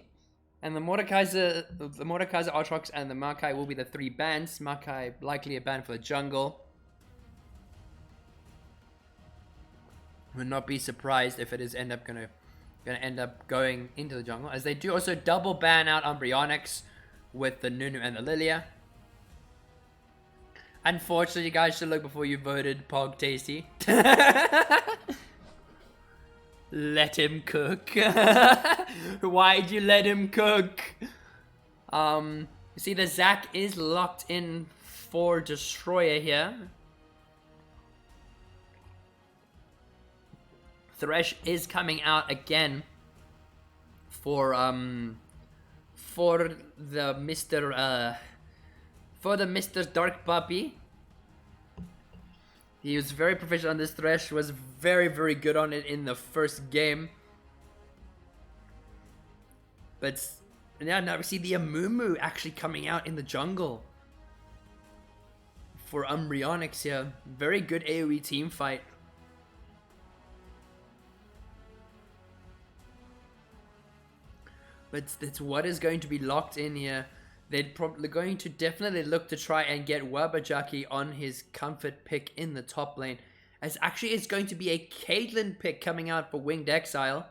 And the Mordekaiser Archrox and the Makai will be the three bans. Makai likely a ban for the jungle. Would not be surprised if it is gonna end up going into the jungle, as they do also double ban out Umbreonix with the Nunu and the Lilia. Unfortunately, you guys should look before you voted Pog Tasty. Let him cook. Why'd you let him cook? You see the Zac is locked in for Destroyer here. Thresh is coming out again for the Mr. Dark Puppy. He was very proficient on this Thresh, was very, very good on it in the first game. But now we see the Amumu actually coming out in the jungle for Umbreonix here. Very good AoE team fight. But that's what is going to be locked in here. They're probably going to definitely look to try and get Wabajaki on his comfort pick in the top lane. As actually it's going to be a Caitlyn pick coming out for Winged Exile.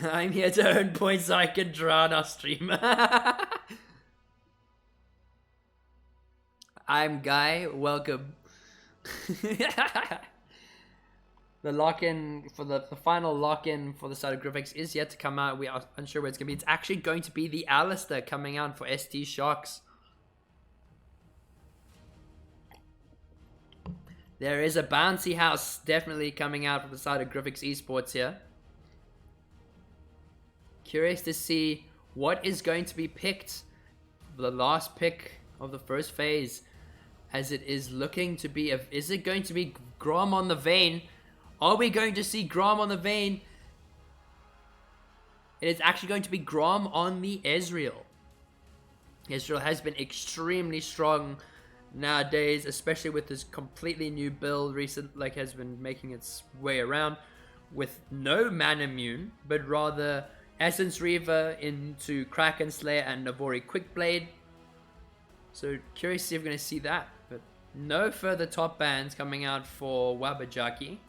I'm here to earn points so I can draw on our stream. I'm Guy, welcome. The lock-in for the final lock-in for the side of Grifix is yet to come out. We are unsure where it's going to be. It's actually going to be the Alistair coming out for ST Shocks. There is a bouncy house definitely coming out from the side of Grifix Esports here. Curious to see what is going to be picked. The last pick of the first phase. As it is looking to be... is it going to be Grom on the Vayne? Are we going to see Grom on the Vayne? It is actually going to be Grom on the Ezreal. Ezreal has been extremely strong nowadays, especially with this completely new build has been making its way around with no man immune, but rather Essence Reaver into Kraken Slayer and Navori Quickblade. So curious to see if we're going to see that. But no further top bans coming out for Wabajaki.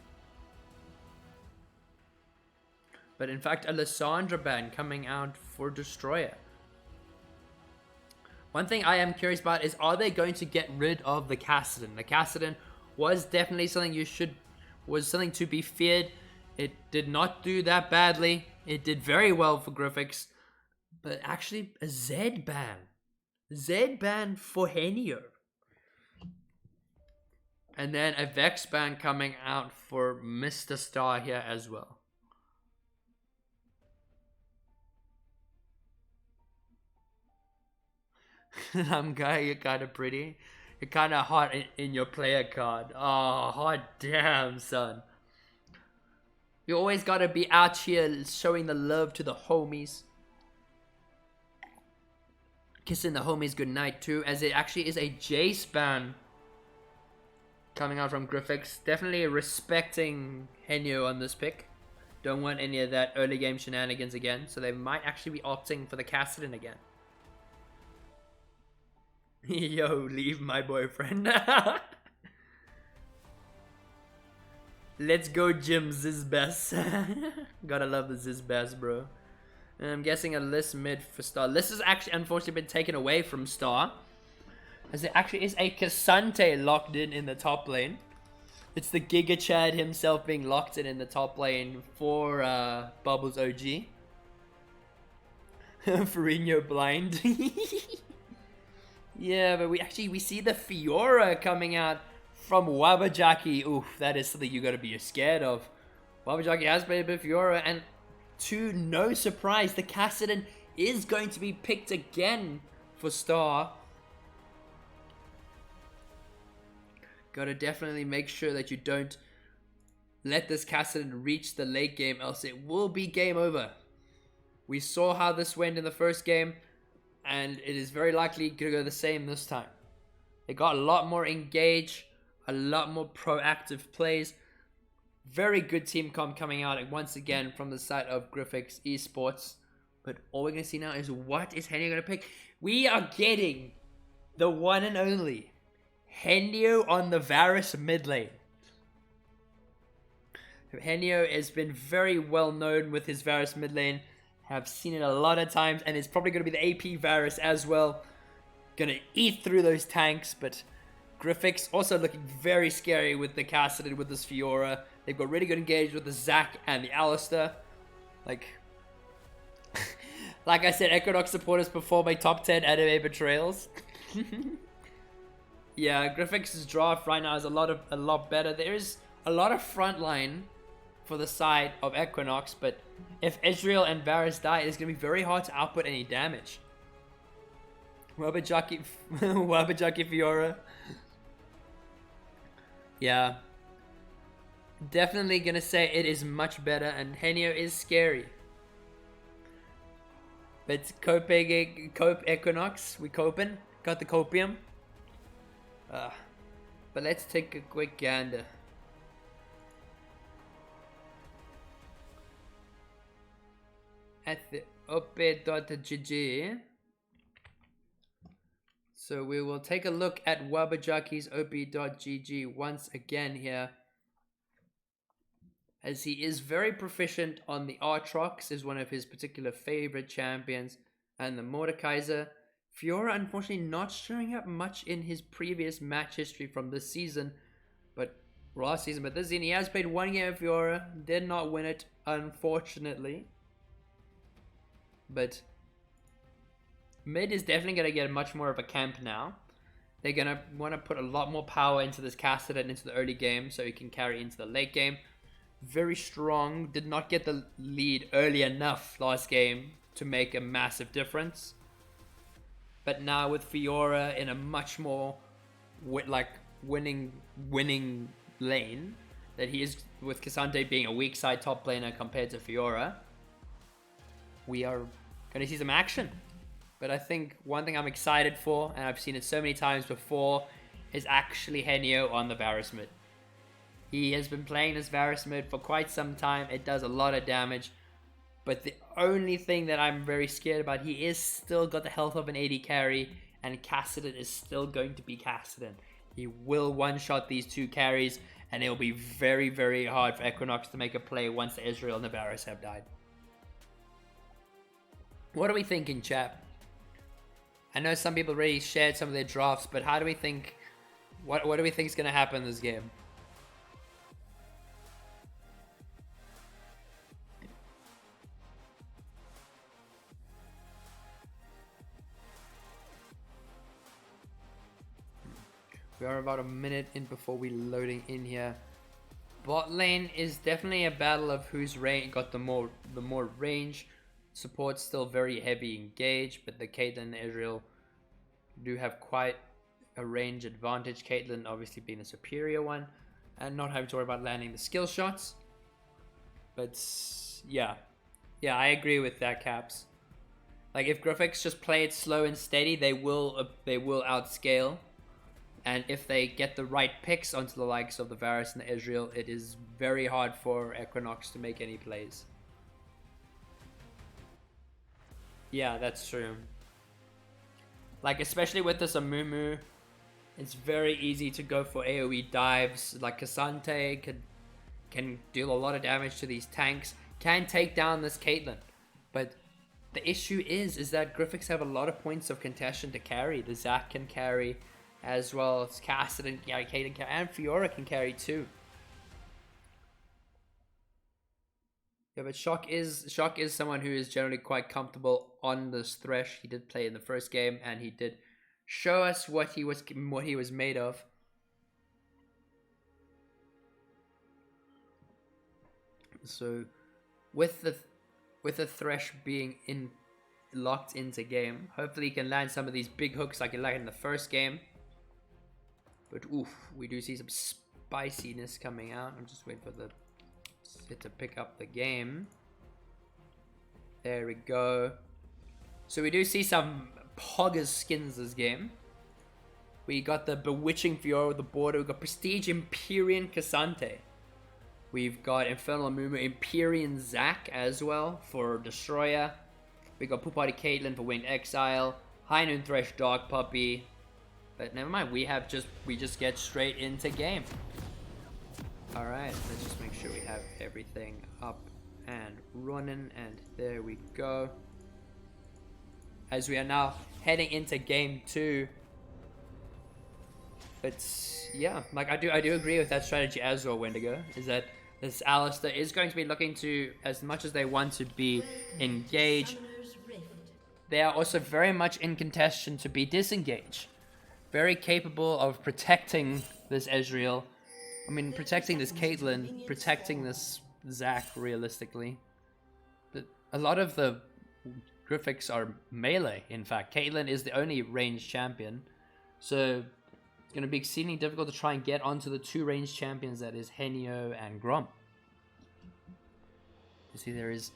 But in fact, a Lysandra ban coming out for Destroyer. One thing I am curious about is, are they going to get rid of the Kassadin? The Kassadin was definitely something was something to be feared. It did not do that badly. It did very well for Grifix. But actually, a Z ban. Z ban for Henio. And then a Vex ban coming out for Mr. Star here as well. You're kind of pretty. You're kind of hot in your player card. Oh, hot damn, son. You always gotta be out here showing the love to the homies. Kissing the homies goodnight too, as it actually is a Jace ban coming out from Grifix. Definitely respecting Henyo on this pick. Don't want any of that early game shenanigans again, so they might actually be opting for the Kassadin again. Yo, leave my boyfriend. Let's go gym Zizbas. Gotta love the Zizbas, bro. And I'm guessing a Liss mid for Star. Liss has actually unfortunately been taken away from Star, as there actually is a Cassante locked in the top lane. It's the Giga Chad himself being locked in the top lane for Bubbles OG. Ferrino blind. Yeah, but we see the Fiora coming out from Wabajaki. Oof, that is something you gotta be scared of. Wabajaki has played a bit of Fiora, and to no surprise, the Kassadin is going to be picked again for Star. Gotta definitely make sure that you don't let this Kassadin reach the late game, else it will be game over. We saw how this went in the first game, and it is very likely going to go the same this time. They got a lot more engaged, a lot more proactive plays. Very good team comp coming out once again from the side of Grifix Esports. But all we're going to see now is, what is Henio going to pick? We are getting the one and only Henio on the Varus mid lane. Henio has been very well known with his Varus mid lane. Have seen it a lot of times, and it's probably going to be the AP Varus as well. Gonna eat through those tanks, but Grifix also looking very scary with the Kassadin, with this Fiora. They've got really good engage with the Zac and the Alistair. Like I said, Equinox supporters perform a top 10 anime betrayals. Yeah, Grifix's draft right now is a lot better. There is a lot of frontline for the side of Equinox, but if Israel and Varus die, it's going to be very hard to output any damage. Wabajaki Fiora. Yeah. Definitely going to say it is much better, and Henio is scary. But Cope Equinox, we coping. Got the copium. But let's take a quick gander. At the op.gg. So we will take a look at Wabajaki's op.gg once again here, as he is very proficient on the Aatrox, is one of his particular favorite champions, and the Mordekaiser. Fiora unfortunately not showing up much in his previous match history from this season, but last season, but this season he has played one game of Fiora, did not win it, unfortunately. But mid is definitely going to get much more of a camp now. They're going to want to put a lot more power into this Kassadin into the early game, so he can carry into the late game. Very strong. Did not get the lead early enough last game to make a massive difference. But now with Fiora in a much more winning lane, that he is, with Cassante being a weak side top laner compared to Fiora, we are going to see some action. But I think one thing I'm excited for, and I've seen it so many times before, is actually Henio on the Varus mid. He has been playing this Varus mid for quite some time. It does a lot of damage. But the only thing that I'm very scared about, he is still got the health of an AD carry, and Kassadin is still going to be Kassadin. He will one-shot these two carries, and it will be very, very hard for Equinox to make a play once the Ezreal and the Varus have died. What are we thinking, chat? I know some people already shared some of their drafts, but how do we think... What do we think is going to happen in this game? We are about a minute in before we loading in here. Bot lane is definitely a battle of who's got the more range. Support's still very heavy engaged, but the Caitlyn and Ezreal do have quite a range advantage. Caitlyn obviously being a superior one and not having to worry about landing the skill shots. But yeah, I agree with that, Caps. Like if Grifix just play it slow and steady, they will outscale. And if they get the right picks onto the likes of the Varus and the Ezreal, it is very hard for Equinox to make any plays. Yeah, that's true. Like, especially with this Amumu, it's very easy to go for AoE dives. Like, Cassante can deal a lot of damage to these tanks, can take down this Caitlyn. But the issue is that Grifix have a lot of points of contention to carry. The Zac can carry, as well as Kassadin, Caitlyn, and Fiora can carry too. Yeah, but Shock is someone who is generally quite comfortable on this Thresh. He did play in the first game, and he did show us what he was made of. So, with the Thresh being locked into game, hopefully he can land some of these big hooks like he landed in the first game. But oof, we do see some spiciness coming out. I'm just waiting for the hit to pick up the game. There we go. So we do see some Poggers skins this game. We got the Bewitching Fiora with the border. We've got Prestige Empyrean Cassante. We've got Infernal Amumu Empyrean Zac as well for Destroyer. We got Poop Party Caitlyn for Winged Exile. High Noon Thresh Dog Puppy. But never mind, we just get straight into game. Alright, let's just make sure we have everything up and running, and there we go. As we are now heading into game 2. But yeah, like I do agree with that strategy as well, Wendigo, is that this Alistar is going to be looking to, as much as they want to be engaged, they are also very much in contention to be disengaged. Very capable of protecting this Ezreal. I mean, protecting this Caitlyn, protecting this Zac, realistically. But a lot of the Grifix are melee, in fact. Caitlyn is the only ranged champion. So, it's going to be exceedingly difficult to try and get onto the two ranged champions, that is Henio and Grom. You see, there is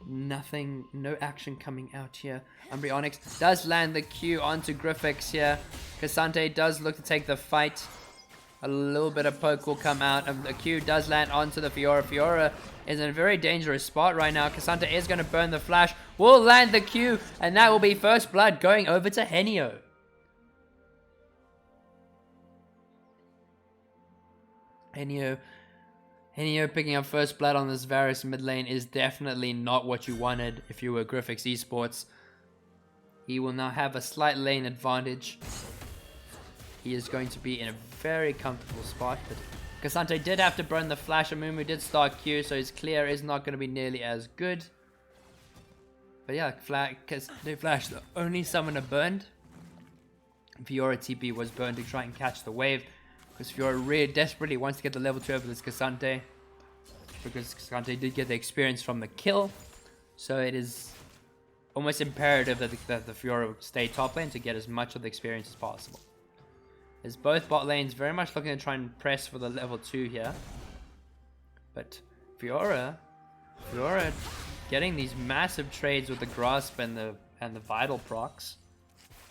nothing, no action coming out here. Onyx does land the Q onto Grifix here. Cassante does look to take the fight. A little bit of poke will come out, and the Q does land onto the Fiora. Fiora is in a very dangerous spot right now. Cassante is going to burn the flash. Will land the Q, and that will be first blood going over to Henio. Henio picking up first blood on this Varus mid lane is definitely not what you wanted if you were Grifix Esports. He will now have a slight lane advantage. He is going to be in a very comfortable spot, but Cassante did have to burn the flash. Amumu did start Q, so his clear is not going to be nearly as good. But yeah, Cassante flash, the only summoner burned. Fiora TP was burned to try and catch the wave, because Fiora really desperately wants to get the level 2 over this Cassante, because Cassante did get the experience from the kill, so it is almost imperative that the Fiora stay top lane to get as much of the experience as possible. As both bot lanes very much looking to try and press for the level 2 here. But Fiora getting these massive trades with the Grasp and the Vital procs.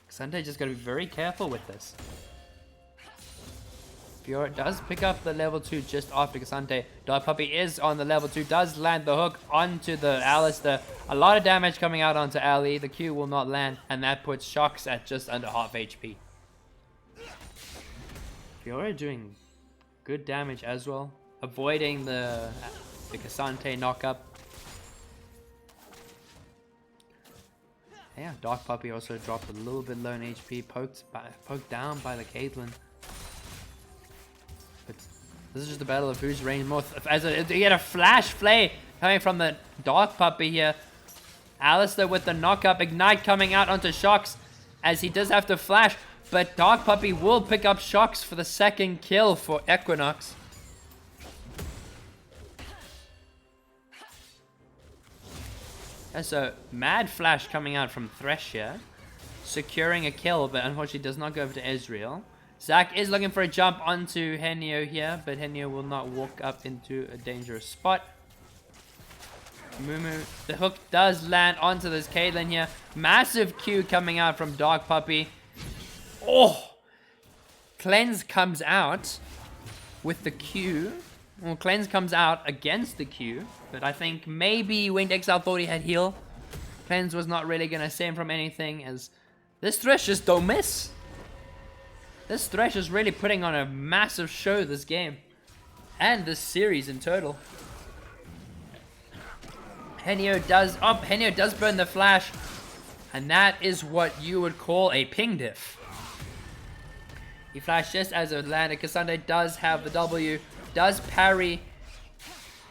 Cassante just got to be very careful with this. Fiora does pick up the level 2 just after Cassante. Dog Puppy is on the level 2, does land the hook onto the Alistair. A lot of damage coming out onto Ali. The Q will not land, and that puts Shocks at just under half HP. Fiora doing good damage as well, avoiding the Cassante knockup. Yeah, Dark Puppy also dropped a little bit low in HP, poked down by the Caitlyn. But this is just a battle of who's range more. You get a flash play coming from the Dark Puppy here. Alistair with the knockup, Ignite coming out onto Shocks as he does have to flash, but Dark Puppy will pick up Shocks for the second kill for Equinox. There's a mad flash coming out from Thresh here, securing a kill, but unfortunately does not go over to Ezreal. Zac is looking for a jump onto Henio here, but Henio will not walk up into a dangerous spot. Mumu, the hook does land onto this Caitlyn here. Massive Q coming out from Dark Puppy. Oh! Cleanse comes out with the Q. Well, Cleanse comes out against the Q, but I think maybe Winged Exile thought he had heal. Cleanse was not really going to save him from anything, as this Thresh just don't miss. This Thresh is really putting on a massive show this game, and this series in total. Henio does burn the flash, and that is what you would call a ping diff. He flashed just as it landed. Cassandra does have the W, does parry.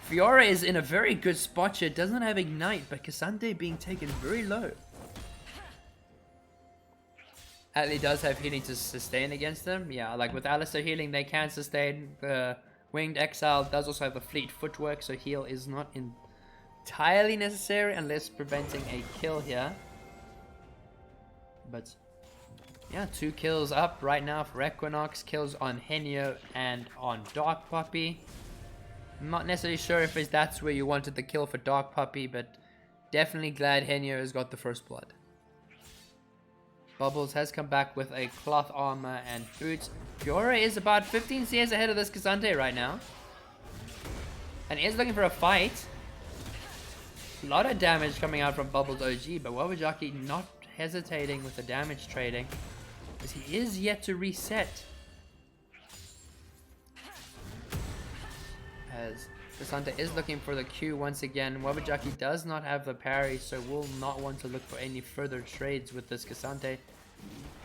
Fiora is in a very good spot here, does not have Ignite, but Cassandra being taken very low. Atlee does have healing to sustain against them. Yeah, like with Alistair healing, they can sustain. The Winged Exile does also have the fleet footwork, so heal is not entirely necessary unless preventing a kill here. But yeah, 2 kills up right now for Equinox. Kills on Henio and on Dark Puppy. I'm not necessarily sure if that's where you wanted the kill for Dark Puppy, but definitely glad Henio has got the first blood. Bubbles has come back with a cloth armor and boots. Fiora is about 15 CS ahead of this Cassandra right now, and is looking for a fight. A lot of damage coming out from Bubbles OG, but Wabajaki not hesitating with the damage trading, as he is yet to reset. As Cassandra is looking for the Q once again. Wabajaki does not have the parry, so will not want to look for any further trades with this Cassandra.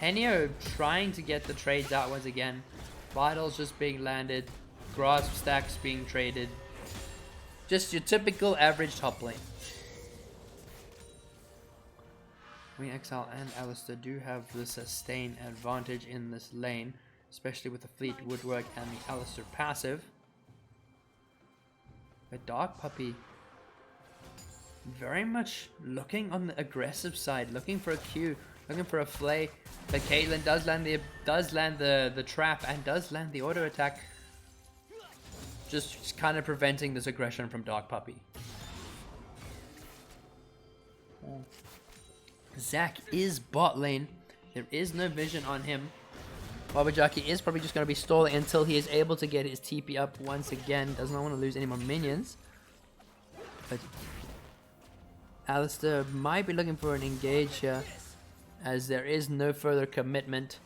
Henio trying to get the trades out once again. Vitals just being landed. Grasp stacks being traded. Just your typical average top lane. Wing Exile and Alistair do have the sustain advantage in this lane, especially with the fleet woodwork and the Alistair passive. But Dark Puppy very much looking on the aggressive side, looking for a Q, looking for a flay. But Caitlyn does land the trap and does land the auto attack, just kind of preventing this aggression from Dark Puppy. Zac is bot lane. There is no vision on him. Wabajaki is probably just going to be stalling until he is able to get his TP up once again. Does not want to lose any more minions. But Alistair might be looking for an engage here, as there is no further commitment,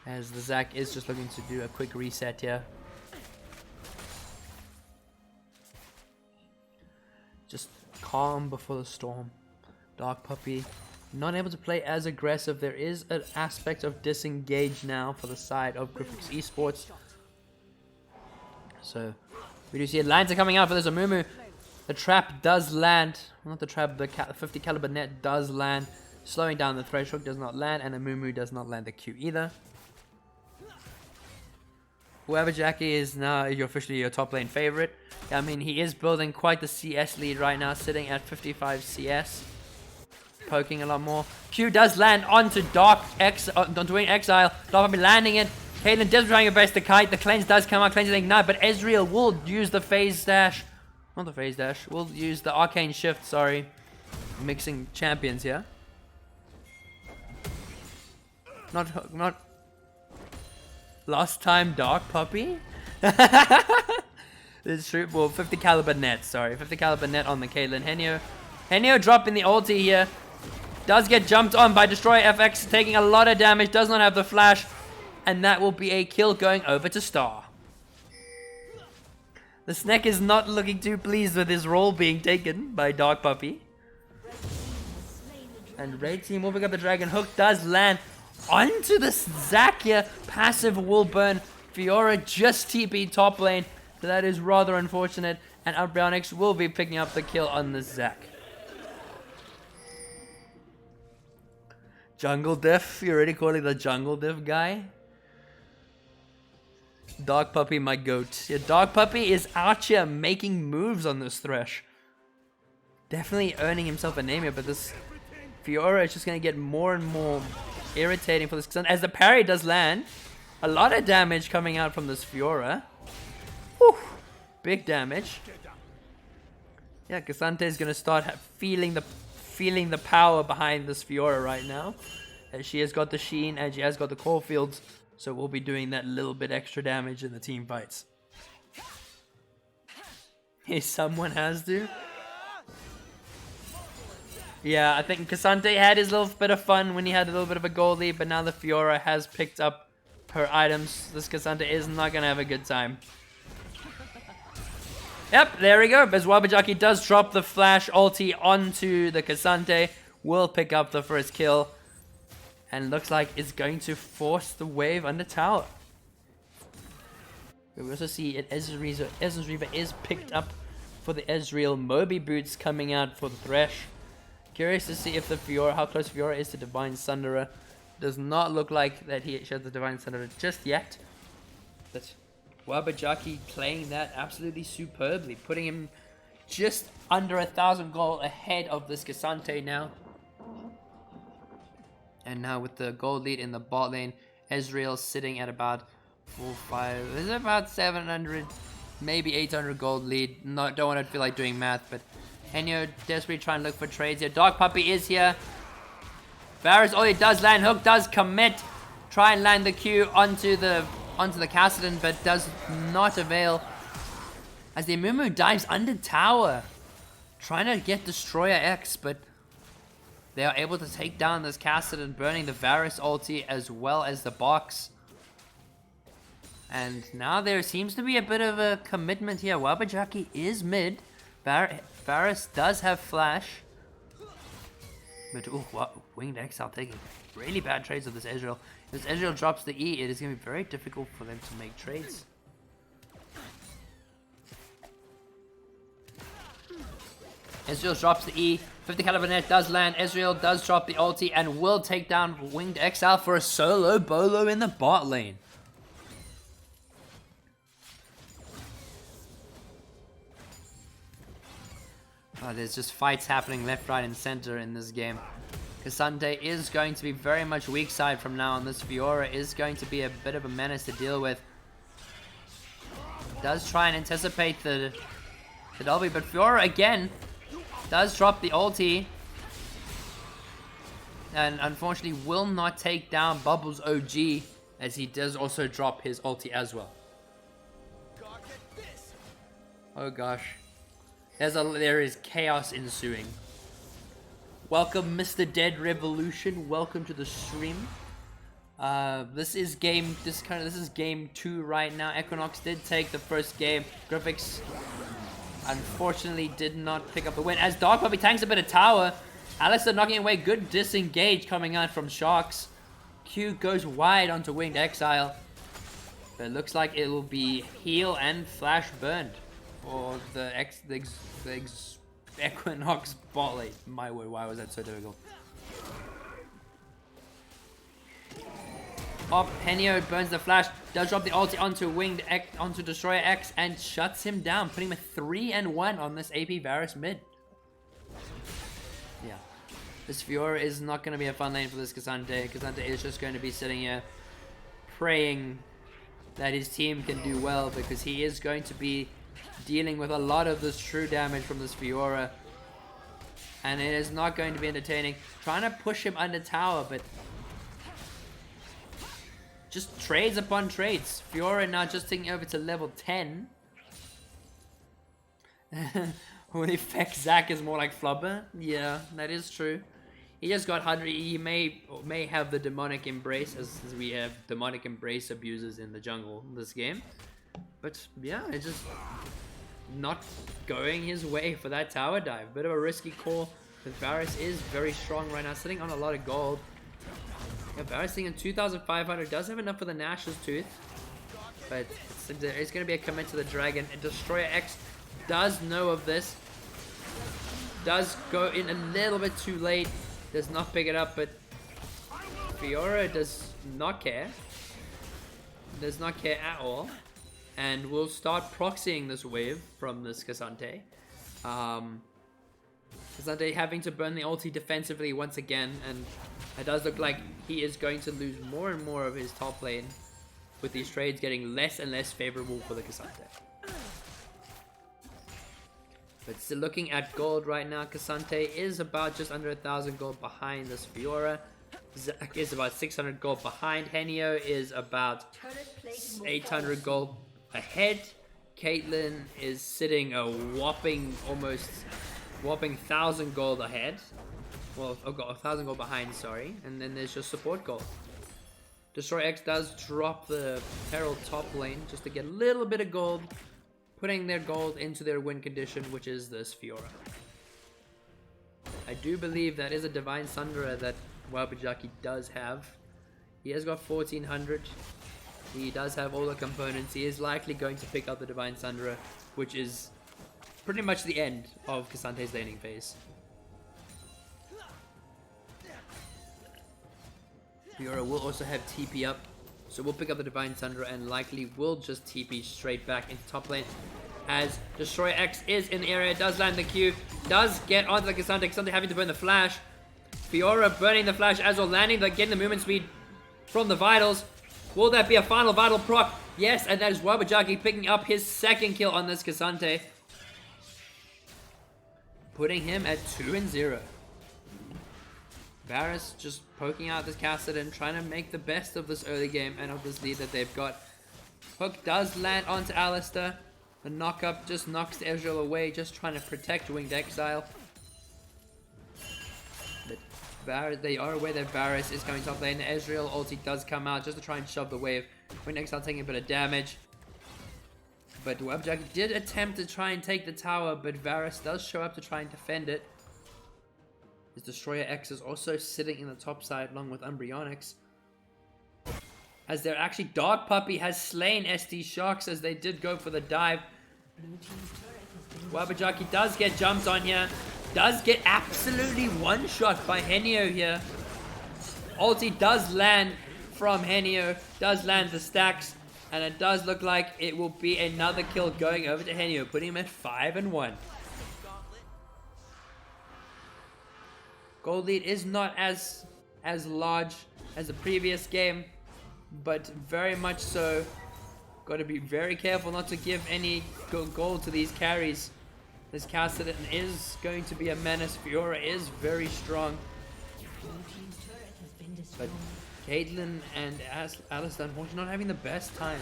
as the Zac is just looking to do a quick reset here. Just calm before the storm. Dark Puppy not able to play as aggressive. There is an aspect of disengage now for the side of Grifix Esports. So we do see Atlanta coming out for this Amumu. The trap does land. Not the trap, the 50 caliber net does land. Slowing down the threshold does not land, and Amumu does not land the Q either. Whoever Jackie is now officially your top lane favorite. I mean, he is building quite the CS lead right now, sitting at 55 CS. Poking a lot more. Q does land onto onto Wing Exile. Dark Puppy landing it. Caitlyn does trying her best to kite. The cleanse does come out. Cleanse is Ignite, but Ezreal will use the phase dash. Not the phase dash. Will use the arcane shift. Sorry, mixing champions here. Lost time Dark Puppy? This is true. Well, 50 caliber net, sorry. 50 caliber net on the Caitlyn. Henio dropping the ulti here. Does get jumped on by Destroyer FX, taking a lot of damage. Does not have the flash. And that will be a kill going over to Star. The Snack is not looking too pleased with his role being taken by Dark Puppy. And Raid Team will pick up the Dragon. Hook does land onto the Zac here. Passive will burn. Fiora just TP top lane. So that is rather unfortunate. And Outbrownix will be picking up the kill on the Zac. Jungle Diff. You're already calling the Jungle Diff guy? Dark Puppy, my goat. Yeah, Dark Puppy is out here making moves on this Thresh. Definitely earning himself a name here, but this Fiora is just going to get more and more irritating for this. As the parry does land, a lot of damage coming out from this Fiora. Whew, big damage. Yeah, Cassante is going to start feeling the power behind this Fiora right now. As she has got the Sheen and she has got the Caulfields. So we'll be doing that little bit extra damage in the team fights. Hey, someone has to. Yeah, I think Cassante had his little bit of fun when he had a little bit of a goal lead, but now the Fiora has picked up her items. This Cassante is not going to have a good time. Yep, there we go. As Wabajaki does drop the flash ulti onto the Cassante, will pick up the first kill. And looks like it's going to force the wave under tower. We also see it Essence Reaver is picked up for the Ezreal. Moby boots coming out for the Thresh. Curious to see if the Fiora, how close Fiora is to Divine Sunderer. Does not look like that he has the Divine Sunderer just yet. But Wabajaki playing that absolutely superbly, putting him just under 1,000 gold ahead of this Cassante now. And now with the gold lead in the bot lane, Ezreal sitting at about 4-5. This is about 700, maybe 800 gold lead. Don't want to feel like doing math, but Henio desperately trying to look for trades here. Dark Puppy is here. Varus, oh, he does land. Hook does commit. Try and land the Q onto the Kassadin, but does not avail. As the Amumu dives under tower, trying to get Destroyer X, but they are able to take down this Kassadin, burning the Varus ulti as well as the box. And now there seems to be a bit of a commitment here. Wabajaki is mid. Varus does have flash. But ooh, Winged Exile taking really bad trades of this Ezreal. If this Ezreal drops the E, it is going to be very difficult for them to make trades. Ezreal drops the E. 50 caliber net does land. Ezreal does drop the ulti and will take down Winged Exile for a solo bolo in the bot lane. Oh, there's just fights happening left, right, and center in this game. Cassante is going to be very much weak side from now on. This Fiora is going to be a bit of a menace to deal with. Does try and anticipate the Dolby, but Fiora again does drop the ulti. And unfortunately will not take down Bubbles OG, as he does also drop his ulti as well. Oh gosh. There is chaos ensuing. Welcome, Mr. Dead Revolution. Welcome to the stream. This is game 2 right now. Equinox did take the first game. Grifix unfortunately did not pick up the win. As Dark Puppy tanks a bit of tower. Alistair knocking away. Good disengage coming out from Sharks. Q goes wide onto Winged Exile. But it looks like it will be heal and flash burned for the Equinox bot lane. My word, why was that so difficult? Up, Henio burns the flash, does drop the ulti onto Destroyer X and shuts him down, putting him at 3-1 on this AP Varus mid. Yeah. This Fiora is not going to be a fun lane for this Cassante. Cassante is just going to be sitting here praying that his team can do well, because he is going to be dealing with a lot of this true damage from this Fiora. And it is not going to be entertaining. Trying to push him under tower, but just trades upon trades. Fiora now just taking over to level 10. When effect Zac is more like Flubber. Yeah, that is true. He just got 100. He may have the demonic embrace, as we have demonic embrace abusers in the jungle in this game. But yeah, it's just not going his way for that tower dive. Bit of a risky call. But Varus is very strong right now, sitting on a lot of gold. Yeah, Varus sitting in 2,500. Does have enough for the Nash's Tooth. But it's going to be a commit to the dragon. And Destroyer X does know of this. Does go in a little bit too late. Does not pick it up, but Fiora does not care. Does not care at all. And will start proxying this wave from this Cassante. Cassante having to burn the ulti defensively once again. And it does look like he is going to lose more and more of his top lane, with these trades getting less and less favorable for the Cassante. But still looking at gold right now, Cassante is about just under 1,000 gold behind this Fiora. Zac is about 600 gold behind. Henio is about 800 gold ahead. Caitlyn is sitting a whopping, almost whopping 1,000 gold ahead. Well, I've got 1,000 gold behind, sorry. And then there's just support gold. Destroy X does drop the Herald top lane just to get a little bit of gold, putting their gold into their win condition, which is this Fiora. I do believe that is a Divine Sundra that Wabajaki does have. He has got 1,400. He does have all the components. He is likely going to pick up the Divine Sundra, which is pretty much the end of Cassante's laning phase. Fiora will also have TP up, so we'll pick up the Divine Sundra and likely will just TP straight back into top lane. As Destroyer X is in the area, does land the Q, does get onto the Cassante. Cassante having to burn the flash. Fiora burning the flash as well, getting the movement speed from the Vitals. Will that be a final Vital proc? Yes, and that is Wabajaki picking up his second kill on this Cassante, putting him at 2-0. Varus just poking out this Kassadin, trying to make the best of this early game and of this lead that they've got. Hook does land onto Alistar. The knock-up just knocks Ezreal away, just trying to protect Winged Exile. But they are aware that Varus is coming top lane. The Ezreal ulti does come out just to try and shove the wave. Winged Exile taking a bit of damage. But Wabajaki did attempt to try and take the tower, but Varus does show up to try and defend it. His Destroyer X is also sitting in the top side along with Umbreonix. As they're actually, Dog Puppy has slain SD Sharks as they did go for the dive. Wabajaki does get jumped on here. Does get absolutely one-shot by Henio here. Ulti does land from Henio. Does land the stacks. And it does look like it will be another kill going over to Henio, putting him at 5-1. Gold lead is not as large as the previous game, but very much so. Got to be very careful not to give any gold to these carries. This Kassadin is going to be a menace. Fiora is very strong. But Caitlyn and Alistar unfortunately not having the best time,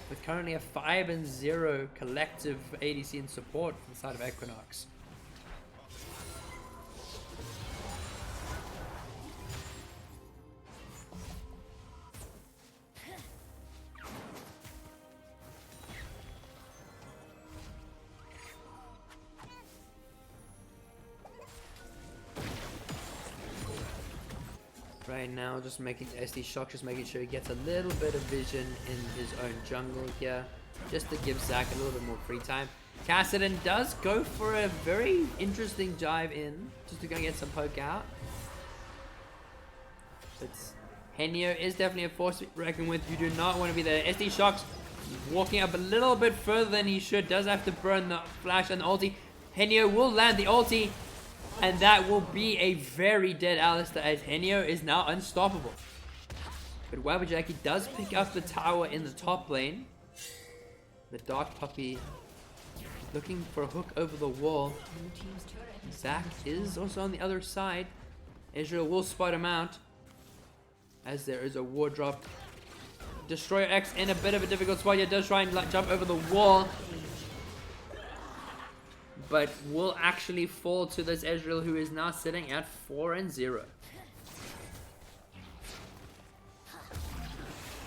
with currently a 5-0 collective ADC and support from the side of Equinox. Right now, just making SD Shock, just making sure he gets a little bit of vision in his own jungle here, just to give Zac a little bit more free time. Kassadin does go for a very interesting dive in, just to go get some poke out. But Henio is definitely a force to be reckoned with. You do not want to be there. SD Shock's walking up a little bit further than he should, does have to burn the flash and the ulti. Henio will land the ulti, and that will be a very dead Alistar, as Henio is now unstoppable. But Wabajaki does pick up the tower in the top lane. The Dark Puppy looking for a hook over the wall. Zac is also on the other side. Ezreal will spot him out, as there is a ward drop Destroyer X in a bit of a difficult spot. He does try and like, jump over the wall. But will actually fall to this Ezreal, who is now sitting at 4-0.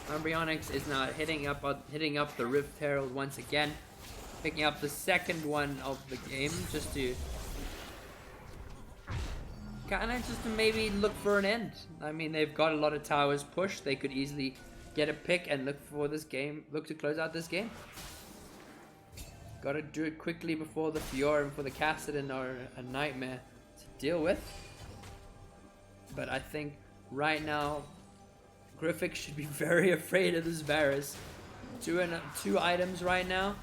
Embryonics is now hitting up the Rift Herald once again, picking up the second one of the game, just to maybe look for an end. I mean, they've got a lot of towers pushed. They could easily get a pick and look to close out this game. Gotta do it quickly before the Fiora and for the Kassadin are a nightmare to deal with. But I think right now, Grifix should be very afraid of this Varus. Two items right now.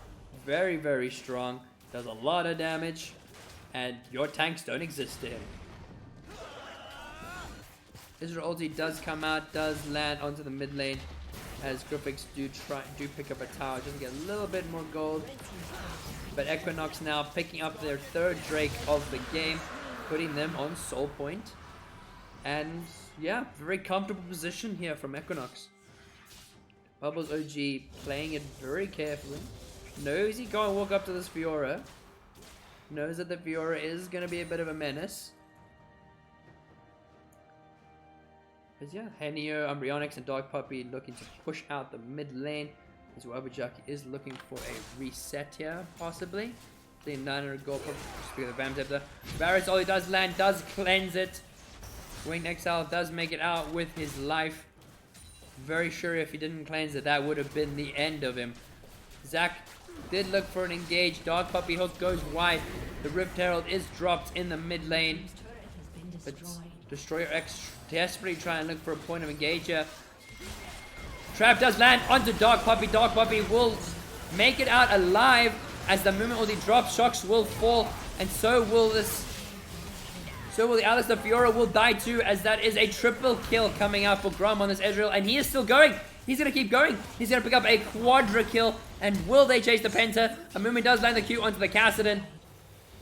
Very, very strong. Does a lot of damage. And your tanks don't exist to him. Israel ulti does come out, does land onto the mid lane. As Grifix do pick up a tower just to get a little bit more gold. But Equinox now picking up their third Drake of the game, putting them on soul point. And yeah, very comfortable position here from Equinox. Bubbles OG playing it very carefully. Knows he can't walk up to this Fiora. Knows that the Fiora is going to be a bit of a menace. But yeah, Henio, Embryonics, and Dog Puppy looking to push out the mid lane. As Wabajaki is looking for a reset here, possibly. The 900 gold, speaking of the Vamp Scepter. Varus, all he does land, does cleanse it. Winged Exile does make it out with his life. Very sure if he didn't cleanse it, that would have been the end of him. Zac did look for an engage. Dog Puppy hook goes wide. The Rift Herald is dropped in the mid lane. But Destroyer X desperately trying to look for a point of engage here. Trap does land onto Dog Puppy. Dog Puppy will make it out alive as the moment all the drop shocks will fall, and so will the Alistair. Fiora will die too, as that is a triple kill coming out for Grom on this Ezreal, and he is still going. He's gonna keep going. He's gonna pick up a quadra kill, and will they chase the Penta? Amumi does land the Q onto the Kassadin,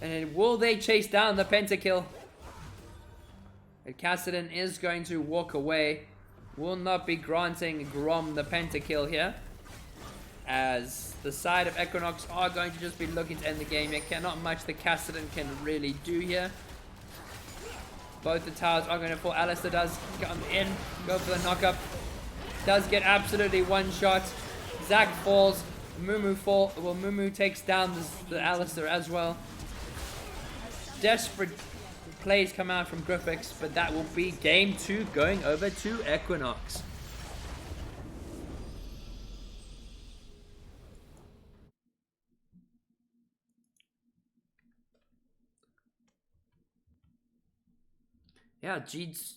and will they chase down the Pentakill? And Kassadin is going to walk away. Will not be granting Grom the Pentakill here, as the side of Equinox are going to just be looking to end the game. There cannot much the Kassadin can really do here. Both the towers are going to fall. Alistair does come in, go for the knockup. Does get absolutely one shot. Zac falls. Mumu takes down the Alistair as well. Desperate plays come out from Grifix, but that will be game 2 going over to Equinox. Yeah, G's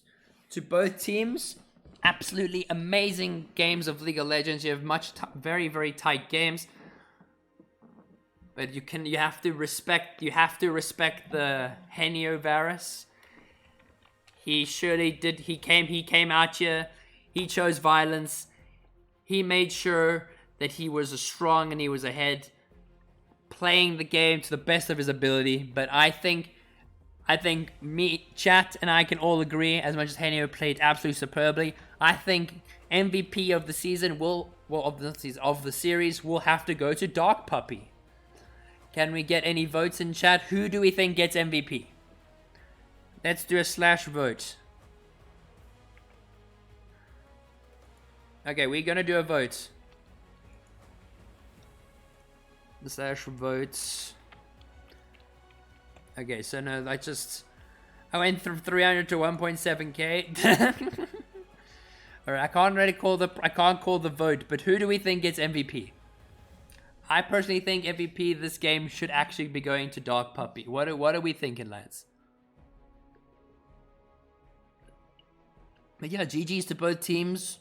to both teams. Absolutely amazing games of League of Legends. You have very, very tight games. But you have to respect the Henio Varus. He surely did. He came out here. He chose violence. He made sure that he was strong and he was ahead, playing the game to the best of his ability. But I think me, chat, and I can all agree, as much as Henio played absolutely superbly, I think MVP of the season of the series will have to go to Dark Puppy. Can we get any votes in chat? Who do we think gets MVP? Let's do a /vote. Okay, we're gonna do a vote. The /votes. Okay, so no, I went from 300 to 1.7k. Alright, I can't call the vote, but who do we think gets MVP? I personally think MVP this game should actually be going to Dark Puppy. What are we thinking, lads? But yeah, GG's to both teams.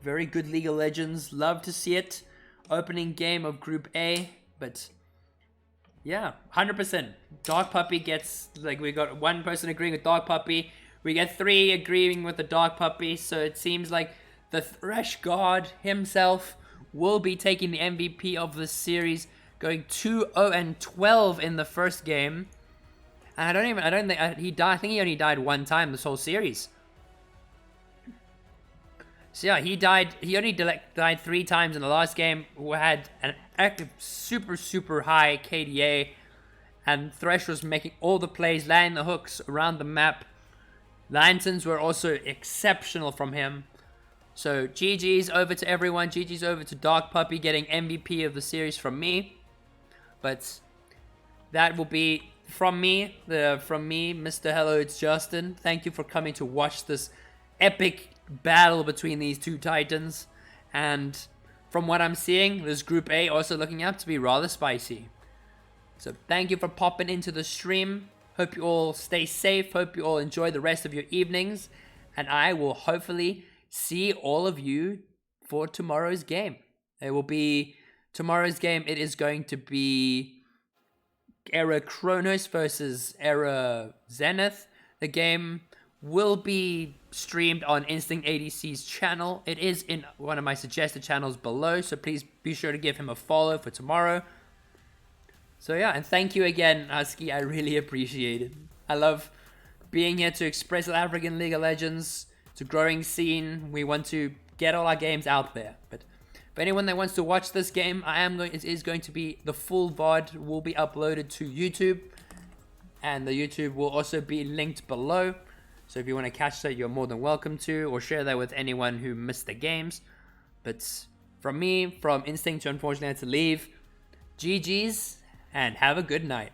Very good League of Legends. Love to see it. Opening game of Group A, but yeah, 100%. Dark Puppy gets, like, we got one person agreeing with Dark Puppy. We get 3 agreeing with the Dark Puppy, so it seems like the Thresh God himself will be taking the MVP of this series, going 2-0-12 in the first game. And I don't think he died. I think he only died one time this whole series. So yeah, he died. He only died 3 times in the last game. Who had an active super high KDA, and Thresh was making all the plays, landing the hooks around the map. Lanterns were also exceptional from him. So GG's over to everyone. GG's over to Dark Puppy getting MVP of the series from me. But that will be from me. Mr. Hello, it's Justin. Thank you for coming to watch this epic battle between these two titans. And from what I'm seeing, this Group A also looking out to be rather spicy. So thank you for popping into the stream. Hope you all stay safe. Hope you all enjoy the rest of your evenings. And I will hopefully see all of you for tomorrow's game. It will be tomorrow's game. It is going to be Era Kronos versus Era Zenith. The game will be streamed on Instinct ADC's channel. It is in one of my suggested channels below, so please be sure to give him a follow for tomorrow. So yeah, and thank you again, Husky. I really appreciate it. I love being here to express South African League of Legends. It's a growing scene. We want to get all our games out there. But for anyone that wants to watch this game, it is going to be the full VOD will be uploaded to YouTube, and the YouTube will also be linked below. So if you want to catch that, you're more than welcome to, or share that with anyone who missed the games. But from me, from Instinct to unfortunately had to leave, GG's, and have a good night.